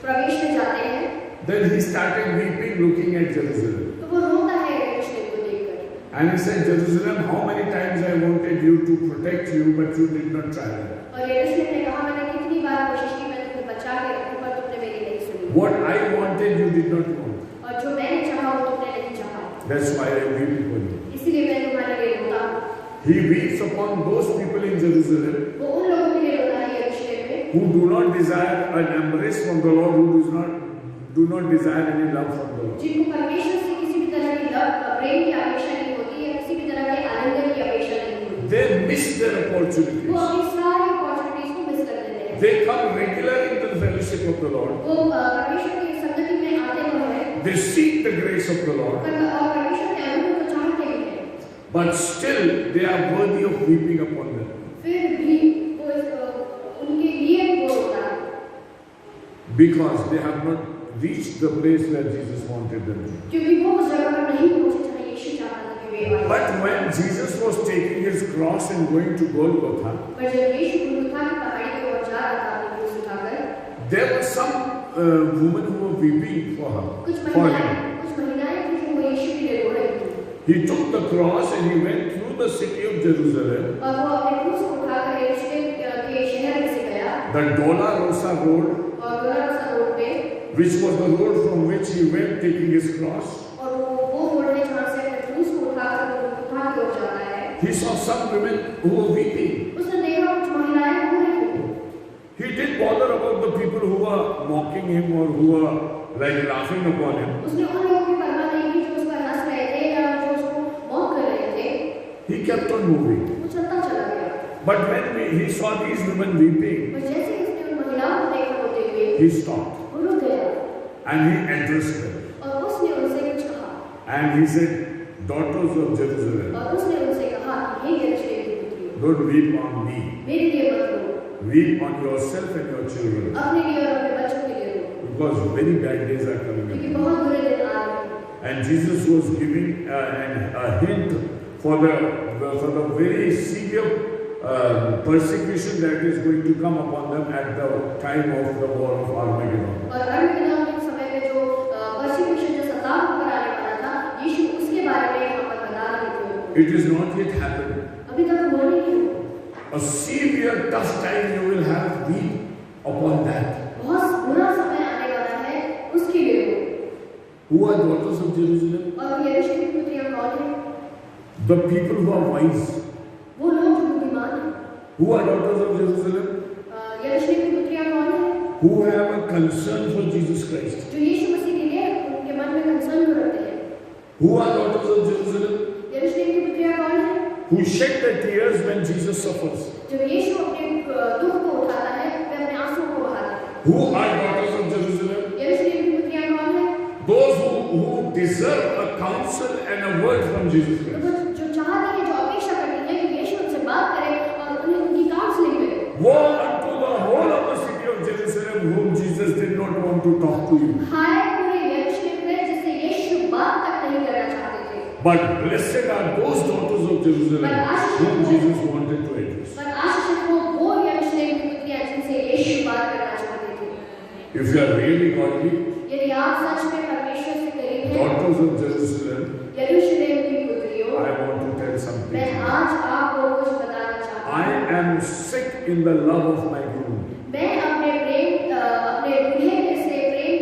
प्रवेश में जाते हैं, then he started weeping looking at Jerusalem. तो वो रोता है यरूशलेम को देखकर। And he said, Jerusalem, how many times I wanted you to protect you, but you did not try. और यरूशलेम ने कहा मैंने कितनी बार कोशिश की मैं तुम्हें बचा के रखूं पर तुमने मेरी नहीं सुनी। What I wanted, you did not want. और जो मैंने चाहा वो तुमने नहीं चाहा। That's why I weep for you. इसीलिए मैं तुम्हारे लिए रोता हूँ। He weeps upon those people in Jerusalem वो उन लोगों के लिए रोता है यरूशलेम में who do not desire an embrace from the Lord, who do not desire any love from the Lord. जिनको परमेश्वर से किसी भी तरह की प्रेम की अपेक्षा नहीं होती है, किसी भी तरह के आनंद की अपेक्षा नहीं होती। They miss their वो opportunities. अपनी सारी अपॉर्चुनिटीज को मिस कर देते हैं। They come regularly into the fellowship of the Lord. वो परमेश्वर की संगति में आते हुए हैं They seek the grace of the Lord. और परमेश्वर के अनुभव को चाहते भी हैं, But still, they are worthy of weeping upon them. फिर भी वो उनके लिए वो होता है Because they have not reached the place where Jesus wanted them to. क्योंकि वो उस जगह पर नहीं पहुंचे जहाँ यीशु चाहता था कि वे आए। But when Jesus was taking his cross and going to Golgotha, पर जब यीशु गुलगुता की पहाड़ी की ओर जा रहा था अपनी क्रूस उठाकर, there were some women who were weeping for कुछ him. महिलाएं थी जो वो यीशु के लिए रो रही थी। He took the cross and he went through the city of Jerusalem, और वो अपने क्रूस को उठाकर यरूशलेम के शहर में से गया the Dolorosa road, और डोलोरोसा रोड पे, which was the road from which he went taking his cross. और वो रोड है जहाँ से अपने क्रूस को उठाकर वो गुलगुता की ओर जा रहा है। He saw some women who were weeping. उसने देखा कुछ महिलाएं रो रही थी। He didn't bother about the people who were mocking him or who were like laughing upon him. उसने उन लोगों की परवाह नहीं की जो उस पर हंस रहे थे या जो उसको मॉक कर रहे थे। he kept on moving. वो चलता चला गया। But when he saw these women weeping, और जैसे ही उसने उन महिलाओं को देखा रोते हुए, he stopped वो रुक गया and he addressed them. और उसने उनसे कुछ कहा। And he said, daughters of Jerusalem, और उसने उनसे कहा कि हे यरूशलेम की पुत्रियों, don't weep on me. मेरे लिए मत रो, Weep on yourself and your children. अपने लिए और अपने बच्चों के लिए रो, Because very bad days are coming क्योंकि up. बहुत बुरे दिन आ रहे हैं। And Jesus was giving a hint for the very severe persecution that is going to come upon them at the time of the war of Armageddon. और अरमगेदोन के समय में जो persecution जो सताव पर आने वाला था, यीशु उसके बारे में यहाँ पर बता रहे थे। It is not yet happened. अभी तक हुआ नहीं है। A severe tough time you will have weep upon that. बहुत बुरा समय आने वाला है उसके लिए रो। Who are daughters of Jerusalem? और यरूशलेम की पुत्रियां कौन हैं? The people who are wise. वो लोग जो बुद्धिमान हैं। Who are daughters of Jerusalem? यरूशलेम की पुत्रियां कौन हैं? Who have a concern for Jesus Christ. जो यीशु मसीह के लिए उनके मन में कंसर्न को रखते हैं। Who are daughters of Jerusalem? यरूशलेम की पुत्रियां कौन हैं? Who shed the tears when Jesus suffers. जब यीशु अपने दुख को उठाता है, वे अपने आंसुओं को बहाते हैं। Who are daughters of Jerusalem? यरूशलेम की पुत्रियां कौन हैं? Those who deserve a counsel and a word from Jesus Christ. जो चाहती है, जो अपेक्षा करती है कि यीशु उनसे बात करे और उन्हें उनकी काउंसलिंग मिले। Woe unto the whole of the city of Jerusalem whom Jesus did not want to talk to you. हाय पूरे यरूशलेम में जिससे यीशु बात तक नहीं करना चाहते थे। But blessed are those daughters of Jerusalem whom Jesus wanted to address. पर आशीषित हो वो यरूशलेम की पुत्रियां जिनसे यीशु बात करना चाहते थे। If you are really godly, यदि आप सच में परमेश्वर से करीब हैं, daughters of Jerusalem, यरूशलेम की पुत्रियों, I want to tell something. मैं आज आपको कुछ बताना चाहता हूँ। I am sick in the love of my groom. मैं अपने दूल्हे से प्रेम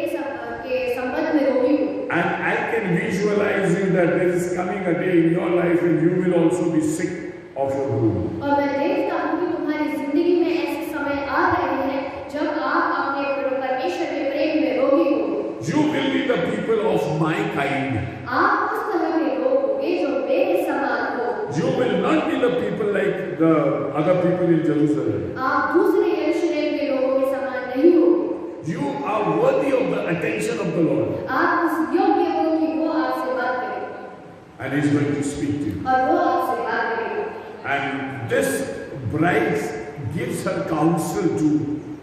के संबंध में रोगी हूँ। And I can visualize you that there is coming a day in your life when you will also be sick of your groom. और मैं देखता हूँ कि तुम्हारी जिंदगी में ऐसे समय आ रहे हैं जब आप अपने परमेश्वर के प्रेम में रोगी हो। You will be the people of my kind. आप उस तरह के लोग होंगे जो मेरे समान हो। You will not be the people like the other people in Jerusalem. आप दूसरे यरूशलेम के लोगों के समान नहीं हो। You are worthy of the attention of the Lord. आप उस योग्य हो कि वो आपसे बात करे। And He is going to speak to you. और वो आपसे बात करेगा। And this bride gives her counsel to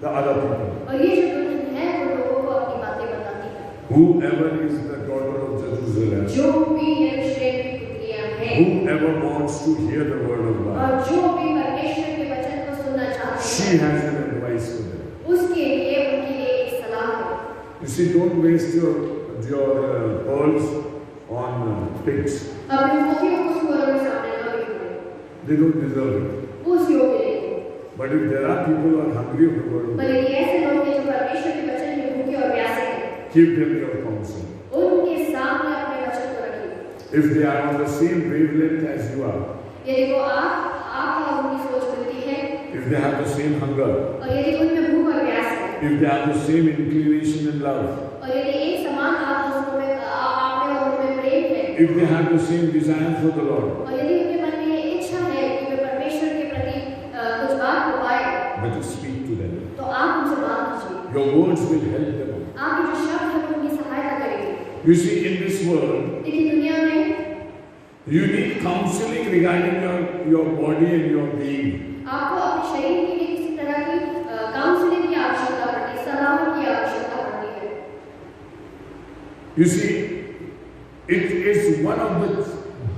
the other people. और ये जो दुल्हन है वो लोगों को अपनी बातें बताती है। Whoever is the daughter of Jerusalem, जो भी यरूशलेम की पुत्रियां हैं, whoever wants to hear the word of God, और जो भी परमेश्वर के वचन को सुनना चाहते she हैं, has an advice for them. उसके लिए उनके लिए एक सलाह है। You see, don't waste your pearls on pigs. अपने मोतियों को सुअरों के सामने न बिखेरें। They don't deserve it. वो उस योग्य नहीं है। But if there are people who are hungry of the word of पर God, यदि ऐसे लोग हैं जो परमेश्वर के वचन में भूखे और प्यासे हैं, give them your counsel. उनके सामने अपने वचन को रखिए। If they are on the same wavelength as you are, यदि वो आपका उनकी सोच मिलती है, if they have the same hunger, और यदि उनमें भूख और प्यास है, if they have the same inclination and love, और यदि एक समान आप में आप में और उनमें प्रेम है, if they have the same desire for the Lord, और यदि उनके मन में ये इच्छा है कि वे परमेश्वर के प्रति कुछ बात को पाए, but speak to them. तो आप उनसे बात कीजिए। Your words will help them. आपके जो शब्द हैं वो उनकी सहायता करेंगे। You see, in this world, लेकिन दुनिया में you need counseling regarding your body and your being. आपको अपने शरीर के लिए किसी तरह की काउंसलिंग की आवश्यकता पड़ती है, सलाह की आवश्यकता पड़ती है। You see, it is one of the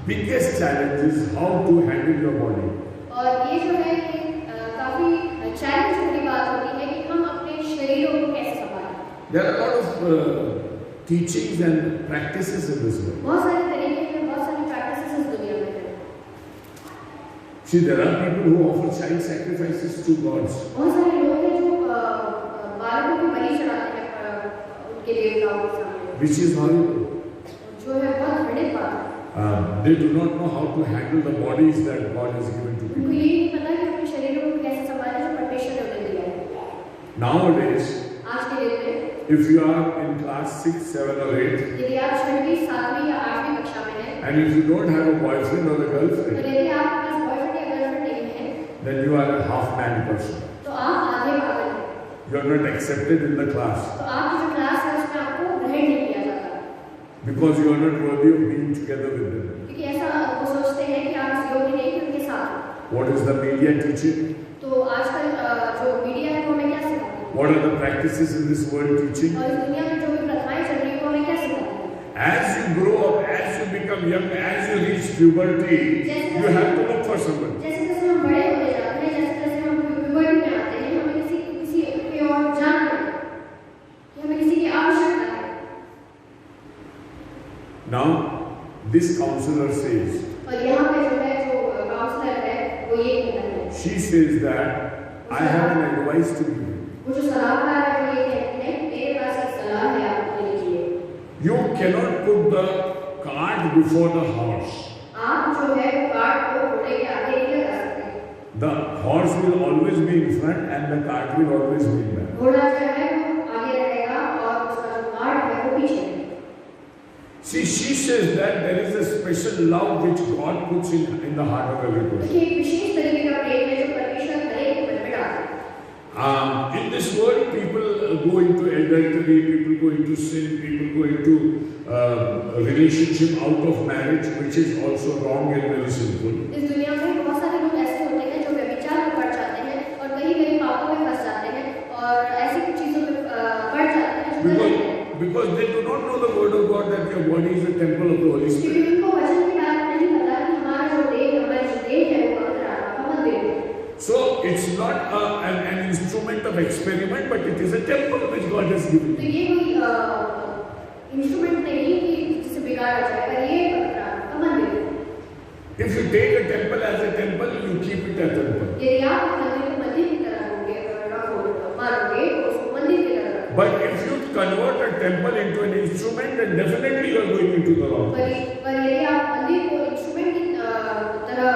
biggest challenges how to handle your body. और ये जो है कि काफी चैलेंज वाली बात होती है कि हम अपने शरीरों को कैसे संभालें। There are a lot of teachings and practices in this world. बहुत सारे तरीके हैं, बहुत सारी प्रैक्टिसेस इस दुनिया में हैं। See, there are people who offer child sacrifices to gods. बहुत सारे लोग हैं जो बालकों की बलि चढ़ाते हैं उनके देवताओं के सामने, Which is horrible. जो है बहुत घृणित बात है। They do not know how to handle the bodies that God has given to उनको people. ये नहीं पता कि अपने शरीरों को कैसे संभालें जो परमेश्वर ने उन्हें दिया है। Nowadays, आज के दिन में if you are in class 6, 7 or 8 यदि आप 6वीं, 7वीं या 8वीं कक्षा में हैं And if you don't have a boyfriend or a तो girlfriend, यदि आपके पास बॉयफ्रेंड या गर्लफ्रेंड नहीं है then you are a half-man person. तो आप आधे पागल हैं। You are not accepted in the class तो आपकी जो क्लास है उसमें आपको ग्रहण नहीं किया जाता because you are not worthy of being together with them. क्योंकि ऐसा वो सोचते हैं कि आप इस योग्य नहीं कि उनके साथ हो। What is the media teaching? तो आजकल जो मीडिया है वो हमें क्या सिखाती है What are the practices in this world teaching? और इस दुनिया में जो भी प्रथाएं चल रही है वो हमें क्या सिखाती है As you grow up, as you become young, as you reach puberty, you have to look for somebody. जैसे जैसे हम बड़े होते जाते हैं जैसे जैसे हम प्यूबर्टी में आते हैं हमें किसी की ओर जाना है कि हमें किसी की आवश्यकता है Now, this counselor says, और यहाँ पे जो है जो काउंसलर है वो ये कहता है she says that I have an advice to give you. वो जो सलाहकार है वो ये कहते हैं मेरे पास एक सलाह है आपके लिए You cannot put the cart before the horse. आप जो है वो कार्ड को घोड़े के आगे नहीं लगा सकते The horse will always be in front and the cart will always be in back. घोड़ा जो है वो आगे रहेगा और उसका जो कार्ड है वो पीछे रहेगा See, she says that there is a special love which God puts in the heart of every person. देखिए एक विशेष तरीके का प्रेम है जो परमेश्वर हरेक मन में डालता है In this world, people go into adultery, people go into sin, people go into a relationship out of marriage, which is also wrong and very sinful. इस दुनिया में बहुत सारे लोग ऐसे होते हैं जो व्यभिचार में पड़ जाते हैं और कहीं पापों में फंस जाते हैं और ऐसी कुछ चीजों में पड़ जाते हैं जो गलत है Because they do not know the word of God that your body is a temple of the Holy क्योंकि Spirit. उनको वचन के बारे में नहीं पता कि हमारी जो देह है वो पवित्र आत्मा का मंदिर है So it's not an instrument of experiment, but it is a temple which God has given तो you. ये कोई इंस्ट्रूमेंट नहीं कि जिसे बिगाड़ा जाएगा ये पवित्र आत्मा का मंदिर है If you take a temple as a temple, you keep it a temple. यदि आप मंदिर को मंदिर की तरह मानोगे तो उसको मंदिर की तरह रखोगे But if you convert a temple into an instrument, then definitely you are going into the wrong. पर यदि आप मंदिर को इंस्ट्रूमेंट की तरह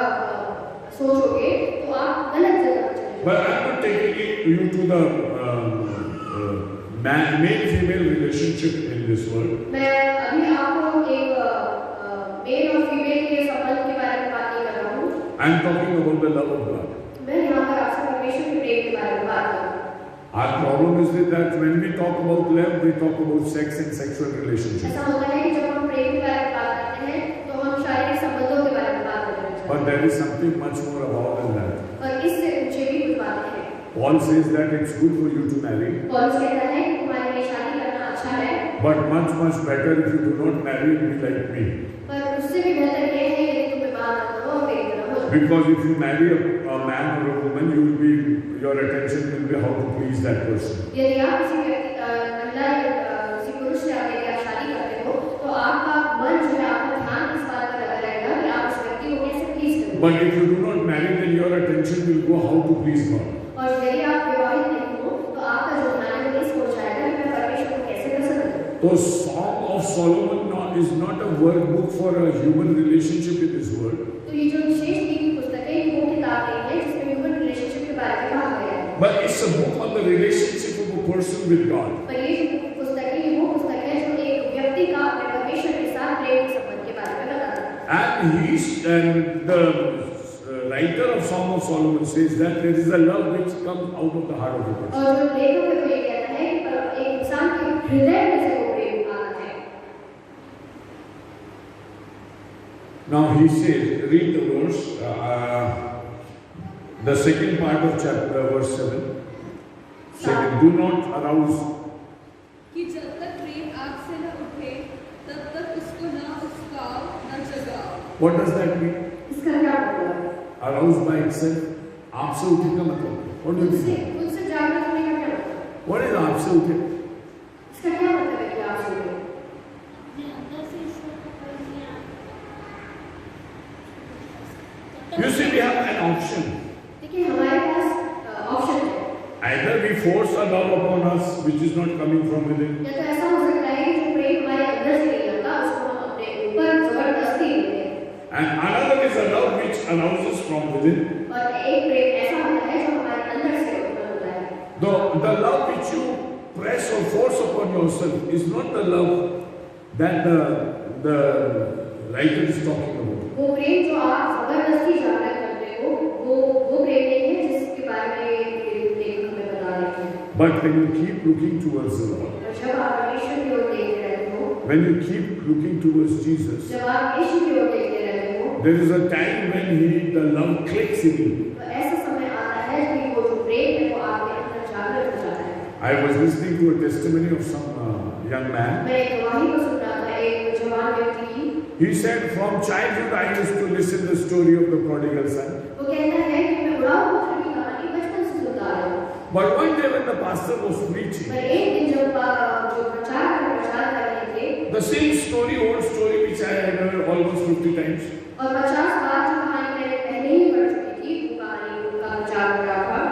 सोचोगे तो आप गलत जगह चले But I'm not taking you to the male-female relationship in this world. मैं अभी आपको एक मेल और फीमेल के संबंध के बारे में बात नहीं कर रहा हूँ I'm talking about the love of God. मैं यहाँ पर आपसे परमेश्वर के प्रेम के बारे में बात कर रहा हूँ Our problem is that when we talk about love, we talk about sex and sexual relationships. ऐसा होता है कि जब हम प्रेम के बारे में बात करते हैं तो हम शारीरिक संबंधों के बारे में बात करते हैं But there is something much more about than that. और इससे ऊंचे भी कुछ बातें हैं Paul says that it's good for you to marry, पौलुस कहता है कि तुम्हारे लिए शादी करना अच्छा है but much, much better if you do not marry and be like me. पर उससे भी बेहतर ये है यदि तुम विवाह न करो और मेरी तरह हो जाओ Because if you marry a man or a woman, your attention will be how to please that person. यदि आप किसी व्यक्ति महिला या किसी पुरुष से आप यदि आप शादी करते हो तो आपका मन जो है आपका ध्यान इस बात पर लगा रहेगा कि आप उस व्यक्ति को कैसे प्लीज करें But if you do not marry, then your attention will go how to please God. और यदि आप विवाहित नहीं हो तो आपका जो ध्यान है वो इस हो जाएगा कि मैं परमेश्वर को कैसे प्रसन्न करूं So Song of Solomon is not a workbook for a human relationship in this world, तो ये जो विशेष नीति पुस्तक है वो किताब नहीं है जिसमें ह्यूमन रिलेशनशिप के बारे में कहा गया है but it's a book on the relationship of a person with God. पर ये जो पुस्तक है ये वो पुस्तक है जो एक व्यक्ति का अपने परमेश्वर के साथ प्रेम के संबंध के बारे में बताता है And the writer of Song of Solomon says that there is a love which comes out of the heart of a person. और जो लेखक है वो ये कहता है कि एक इंसान के हृदय में से वो प्रेम आता है Now he says, read the verse, the second part of chapter, verse 7. Second, do not arouse. कि जब तक प्रेम आग से न उठे तब तक उसको न उस्काओ न जगाओ What does that mean? इसका क्या मतलब है Aroused by itself. आप से उठे का मतलब? What do you उससे mean? उससे जागृत होने का क्या मतलब What is आप से उठे? इसका क्या मतलब है कि आप सुन रहे हैं You see, we have an option. देखिए हमारे पास ऑप्शन है Either we force a love upon us which is not coming from within, या तो ऐसा हो सकता है कि जो प्रेम हमारे अंदर से नहीं आता उसको हम अपने ऊपर जबरदस्ती लेते हैं and another is a love which arouses from within. और एक प्रेम ऐसा होता है जो हमारे अंदर से उत्पन्न होता है The love which you press or force upon yourself is not the love that the writer is talking about. वो प्रेम जो आप जबरदस्ती जागृत करते हो, वो प्रेम नहीं है जिसके बारे में लेखक हमें बता रहे हैं। But when you keep looking towards the Lord, और जब आप परमेश्वर की ओर देखते रहते हो, when you keep looking towards Jesus, जब आप यीशु की ओर देखते रहते हो, there is a time when the love clicks in you. तो ऐसा समय आता है कि वो जो प्रेम है वो आपके अंदर जागृत हो जाता है। I was listening to a testimony of some young man. मैं एक गवाही को सुन रहा था एक जवान व्यक्ति की। He said, from childhood I used to listen the story of the prodigal son. वो कहता है कि मैं बुढ़ाऊ पुत्र की कहानी बचपन से सुनता आया हूँ। But one day when the pastor was preaching, पर एक दिन जब जो प्रचार कर रहे थे, the same story, old story which I had heard almost 50 times. और 50 बार जो कहानी मैंने पहले ही पढ़ चुकी थी, वो कहानी उनका प्रचार कर रहा था।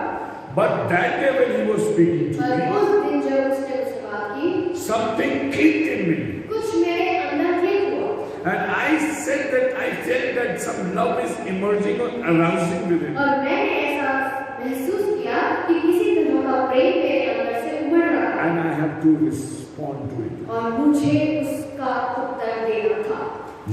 But that day when he was speaking to और me, उस दिन जब उसने मुझसे बात की, something clicked in me. कुछ मेरे अंदर क्लिक हुआ। And I said that I felt that some love is emerging or arousing within. और मैंने ऐसा महसूस किया कि किसी तरह का प्रेम मेरे अंदर से उमड़ रहा है। And I have to respond to it. और मुझे उसका उत्तर देना था।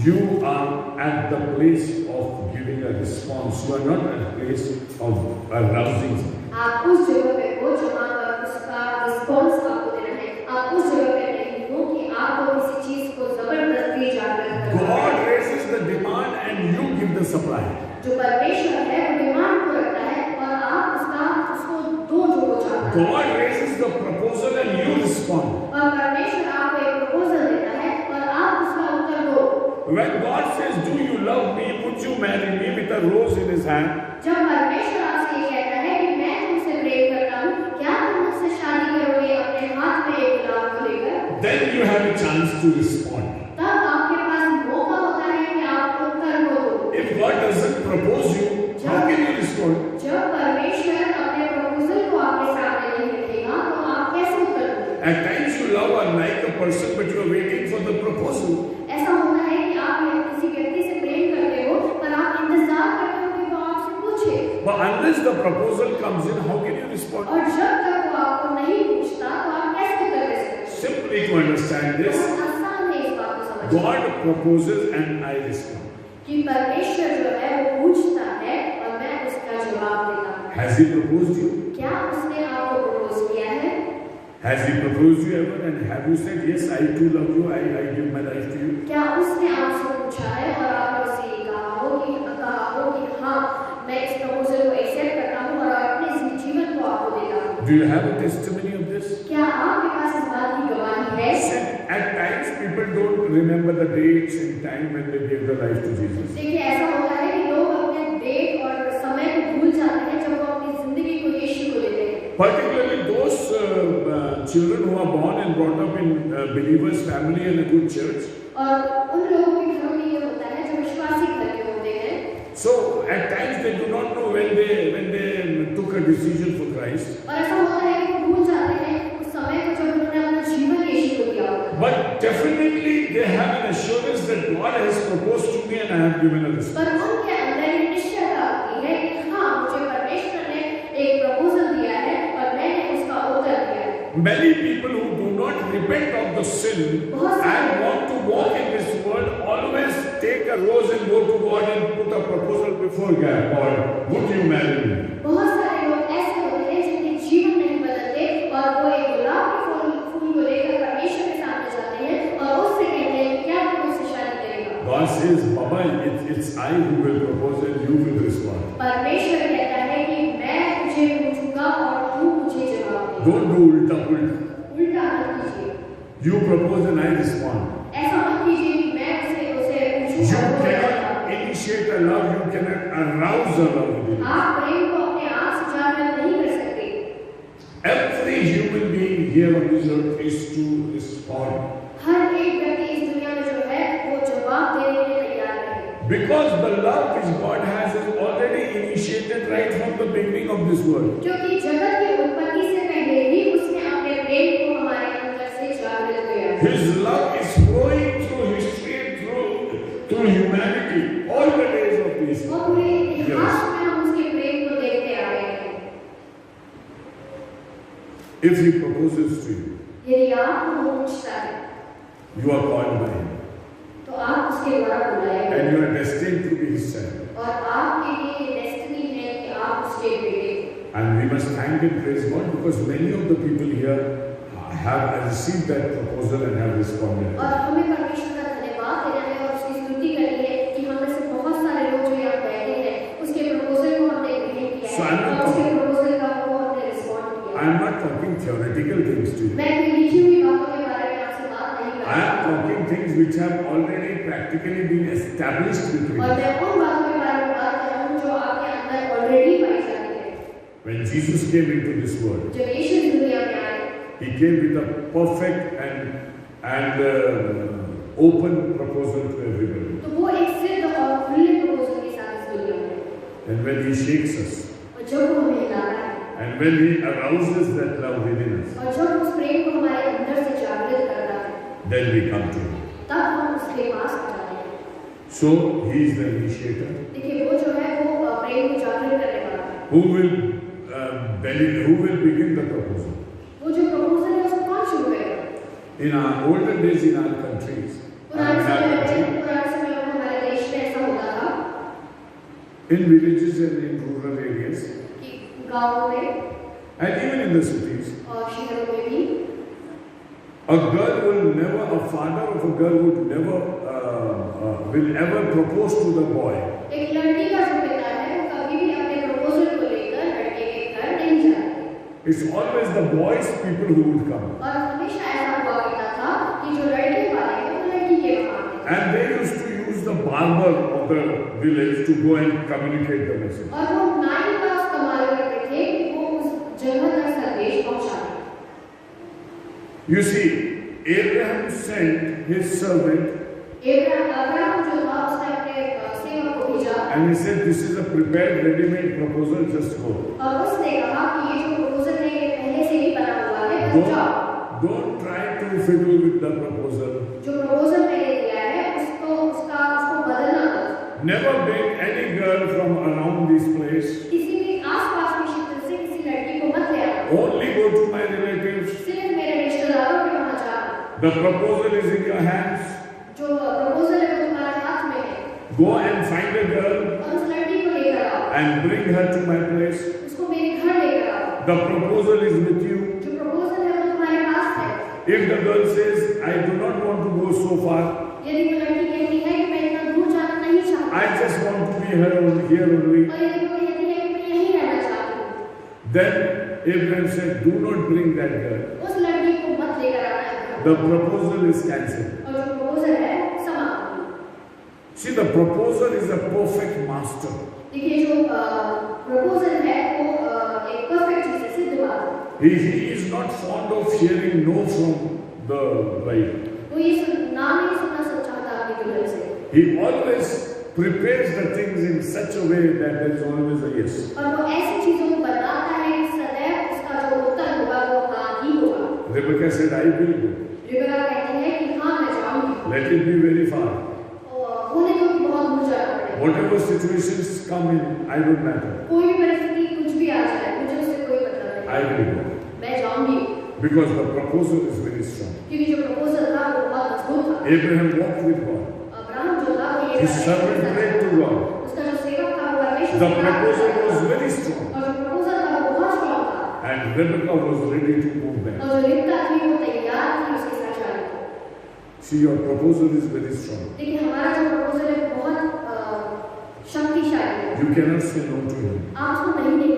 You are at the place of giving a response. You are not at the place of arousing. आप उस जगह पे हो जहाँ पर उसका रिस्पॉन्स आपको देना है। आप उस जगह पे नहीं हो कि आपको किसी चीज को जबरदस्ती जागृत करना है। God raises the demand and you give the supply. जो परमेश्वर है वो डिमांड को रखता है और आप उसको दो जो वो चाहता है। God raises the proposal and you respond. और परमेश्वर आपको एक प्रपोजल देता है और आप उसका उत्तर दो। When God says, "Do you love me? Would you marry me?" with a rose in his hand, जब परमेश्वर आपसे ये कहता है कि मैं तुमसे प्रेम करता हूँ, क्या तुम मुझसे शादी करोगे अपने हाथ में एक गुलाब को लेकर? then you have a chance to respond. तब आपके पास मौका होता है कि आप उत्तर को दो। If God doesn't propose you, how can you respond? जब परमेश्वर अपने प्रपोजल को आपके सामने नहीं रखेगा, तो आप कैसे उत्तर दोगे? At times you love or like a person, but you are waiting for the proposal. ऐसा होता है कि आप किसी व्यक्ति से प्रेम करते हो, पर आप इंतजार करते हो कि वो आपसे पूछे। But unless the proposal comes in, how can you respond? और जब तक वो आपको नहीं पूछता, तो आप कैसे उत्तर दे सकते हो? Simply to understand this, बहुत आसान है इस बात को समझना। God proposes and I respond. कि परमेश्वर जो है वो पूछता है और मैं उसका जवाब देता हूँ। Has He proposed you? क्या उसने आपको प्रपोज किया है? Has He proposed you ever? And have you said, "Yes, I too love you. I give my life to you"? क्या उसने आपसे पूछा है और आपने उसे कहा हो कि हाँ मैं इस प्रपोजल को एक्सेप्ट करता हूँ और अपने जीवन को आपको देता हूँ? Do you have a testimony of this? क्या आपके पास इस बात की गवाही है? At times, people don't remember the dates and time when they gave their life to Jesus. देखिए ऐसा होता है कि लोग अपने डेट और समय को भूल जाते हैं जब वो अपनी जिंदगी को यीशु को देते हैं। Particularly those children who are born and brought up in believers' family and a good church. और उन लोगों के घरों में ये होता है जो विश्वासी घर के होते हैं। So at times they do not know when they took a decision for Christ. और ऐसा होता है कि वो भूल जाते हैं उस समय को जब उन्होंने अपना जीवन यीशु को दिया होता है। But definitely they have an assurance that God has proposed to me and I have given a response. पर उनके अंदर ये निश्चयता आती है कि हाँ मुझे परमेश्वर ने एक प्रपोजल दिया है और मैंने उसका उत्तर दिया है। Many people who do not repent of the sin and want to walk in this world always take a rose and go to God and put a proposal before God. Would you marry me? बहुत सारे लोग ऐसे होते हैं जिनके जीवन नहीं बदलते और वो एक गुलाब के फूल को लेकर परमेश्वर के सामने जाते हैं और उससे कहते हैं क्या तू मुझसे शादी करेगा? God says, "Baba, it's I who will propose and you will respond." परमेश्वर कहता है कि मैं तुझे पूछूंगा और तू मुझे जवाब देगा। Don't do ulta. उल्टा मत कीजिए। You propose and I respond. ऐसा मत कीजिए कि मैं उसे You पूछूं और वो cannot जवाब दे। initiate a love. You cannot arouse a love within you. आप प्रेम को अपने आप से जागृत नहीं कर सकते। Every human being here on this earth is to respond. हर एक व्यक्ति इस दुनिया में जो है वो जवाब देने के लिए तैयार है। Because the love which God has is already initiated right from the beginning of this world. क्योंकि जगत की उत्पत्ति से पहले ही उसने अपने प्रेम को हमारे अंदर से जागृत किया है। His love is flowing through history, through humanity, all the days of peace. और पूरे इतिहास में हम उसके प्रेम को देखते आ रहे हैं। If He proposes to you, यदि आपको वो पूछता है, you are called by Him. तो आप उसके द्वारा बुलाए गए and you are destined to be His child. और आपके लिए डेस्टिनी है कि आप उसके बेटे। And we must thank and praise God because many of the people here have received that proposal and have responded. और हमें परमेश्वर का धन्यवाद देना है और उसकी स्तुति करनी है कि हम में से बहुत सारे लोग जो यहाँ बैठे हैं उसके प्रपोजल को हमने ग्रहण किया है और उसके प्रपोजल का वो हमने रिस्पॉन्ड किया। I am not talking theoretical things to you. मैं लिखी हुई बातों के बारे में आपसे बात नहीं कर I रहा am talking things which have already practically been established between और us. मैं उन बातों के बारे में बात कर रहा हूँ जो आपके अंदर ऑलरेडी पाई जाती है। When Jesus came into this world, जब यीशु इस दुनिया में आए He came with a perfect and open proposal to everybody. तो वो एक सिद्ध और खुले प्रपोजल के साथ इस दुनिया में आए। And when He shakes us, और जब वो हमें हिलाता है and when He arouses that love within us, और जब उस प्रेम को हमारे अंदर से जागृत करता है then we come to Him. तब हम उसके पास जाते हैं। So He is the initiator. देखिए वो जो है वो प्रेम को जागृत करने वाला है। Who will begin the proposal? वो जो प्रपोजल है उसको कौन शुरू करेगा? In our olden days in our countries, पुराने समय में हमारे देश में ऐसा होता था in villages and in rural areas, कि गाँवों में and even in the cities, और शहरों में भी a father of a girl would never will ever propose to the boy. एक लड़की का जो पिता है वो कभी भी अपने प्रपोजल को लेकर लड़के के घर नहीं जाते। It's always the boys people who would come. और हमेशा ऐसा हुआ करता था कि जो लड़के वाले थे वो लड़की के वहाँ आते थे। And they used to use the barber of the village to go and communicate the message. और वो नाई का इस्तेमाल करते थे कि वो उस जगह तक संदेश पहुँचाए। You see, Abraham sent his servant Abraham जो था उसने अपने सेवक को भेजा and he said, "This is a prepared, ready-made proposal. Just go. और उसने कहा कि ये जो प्रपोजल है ये पहले से ही बना हुआ है बस जाओ। Don't try to fiddle with the proposal. जो प्रपोजल मैंने दिया है उसको बदलना मत। Never bring any girl from around this place. किसी भी आसपास के क्षेत्र से किसी लड़की को मत ले आओ। Only go to my relatives. सिर्फ मेरे रिश्तेदारों के वहाँ जाओ। The proposal is in your hands. जो प्रपोजल है वो तुम्हारे हाथ में है। Go and find a girl और uस लड़की को लेकर आओ। and bring her to my place. उसको मेरे घर लेकर आओ। The proposal is with you. जो प्रपोजल है वो तुम्हारे पास है। If the girl says, "I do not want to go so far. यदि वो लड़की कहती है कि मैं इतना दूर जाना नहीं चाहती। I just want to be here only." और यदि वो कहती है कि मैं यहीं रहना चाहती हूँ। Then Abraham said, "Do not bring that girl." उस लड़की को मत लेकर आना है घर। The proposal is cancelled. और जो प्रपोजल है समाप्त। See, the proposal is a perfect master. देखिए जो प्रपोजल है वो एक परफेक्ट चीज है, सिद्ध बात। He is not fond of hearing no from the wife. वो ये ना नहीं सुनना चाहता अपनी दुल्हन से। He always prepares the things in such a way that there is always a yes. और वो ऐसी चीजों को बनाता है कि सदैव उसका जो उत्तर होगा वो हाँ ही होगा। Rebecca said, "I will go. Rebecca कहती है कि हाँ मैं जाऊंगी। Let it be very far. होने को भी बहुत दूर जाना पड़ेगा। Whatever situations come in, I don't matter. कोई भी परिस्थिति कुछ भी आ जाए मुझे उससे कोई मतलब नहीं। I will go." मैं जाऊंगी। Because the proposal is very strong. क्योंकि जो प्रपोजल था वो बहुत मजबूत था। Abraham walked with God. Abraham जो था वो ये His servant prayed to God. उसका जो सेवक था वो परमेश्वर The से प्रार्थना proposal करता was था। very strong. और जो प्रपोजल था वो बहुत स्ट्रांग था। And Rebecca was ready to move back. और जो रिबका थी वो तैयार थी उसके साथ जाने को। See, your proposal is very strong. लेकिन हमारा जो प्रपोजल है बहुत शक्तिशाली है। You cannot say no to him. आप उसको नहीं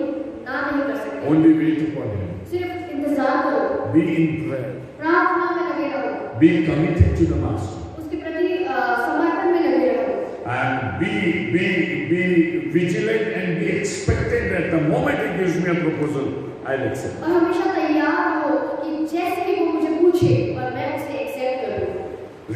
कर सकते। Only wait upon him. सिर्फ इंतजार करो। Be in prayer. प्रार्थना में लगे रहो। Be committed to the Master. उसके प्रति समर्पण में लगे रहो। And be vigilant and be expectant that the moment he gives me a proposal, I'll accept. और हमेशा तैयार रहो कि जैसे भी वो मुझे पूछे और मैं उसे एक्सेप्ट करूं।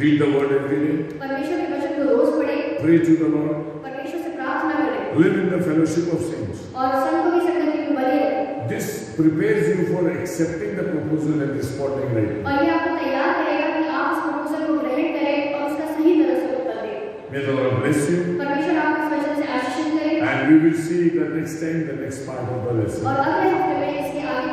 Read the word every day. परमेश्वर के वचन को रोज पढ़ें। Pray to the Lord. परमेश्वर से प्रार्थना करें। Live in the fellowship of saints. और संतों की संगति में बने रहें। This prepares you for accepting the proposal and responding right. और ये आपको तैयार करेगा कि आप उस प्रपोजल को ग्रहण करें और उसका सही तरह से उत्तर दें। May the Lord bless you. परमेश्वर आपको इस वचन से आशीषित करे। And we will see the next time, the next part of the lesson. और अगले हफ्ते में इसके आगे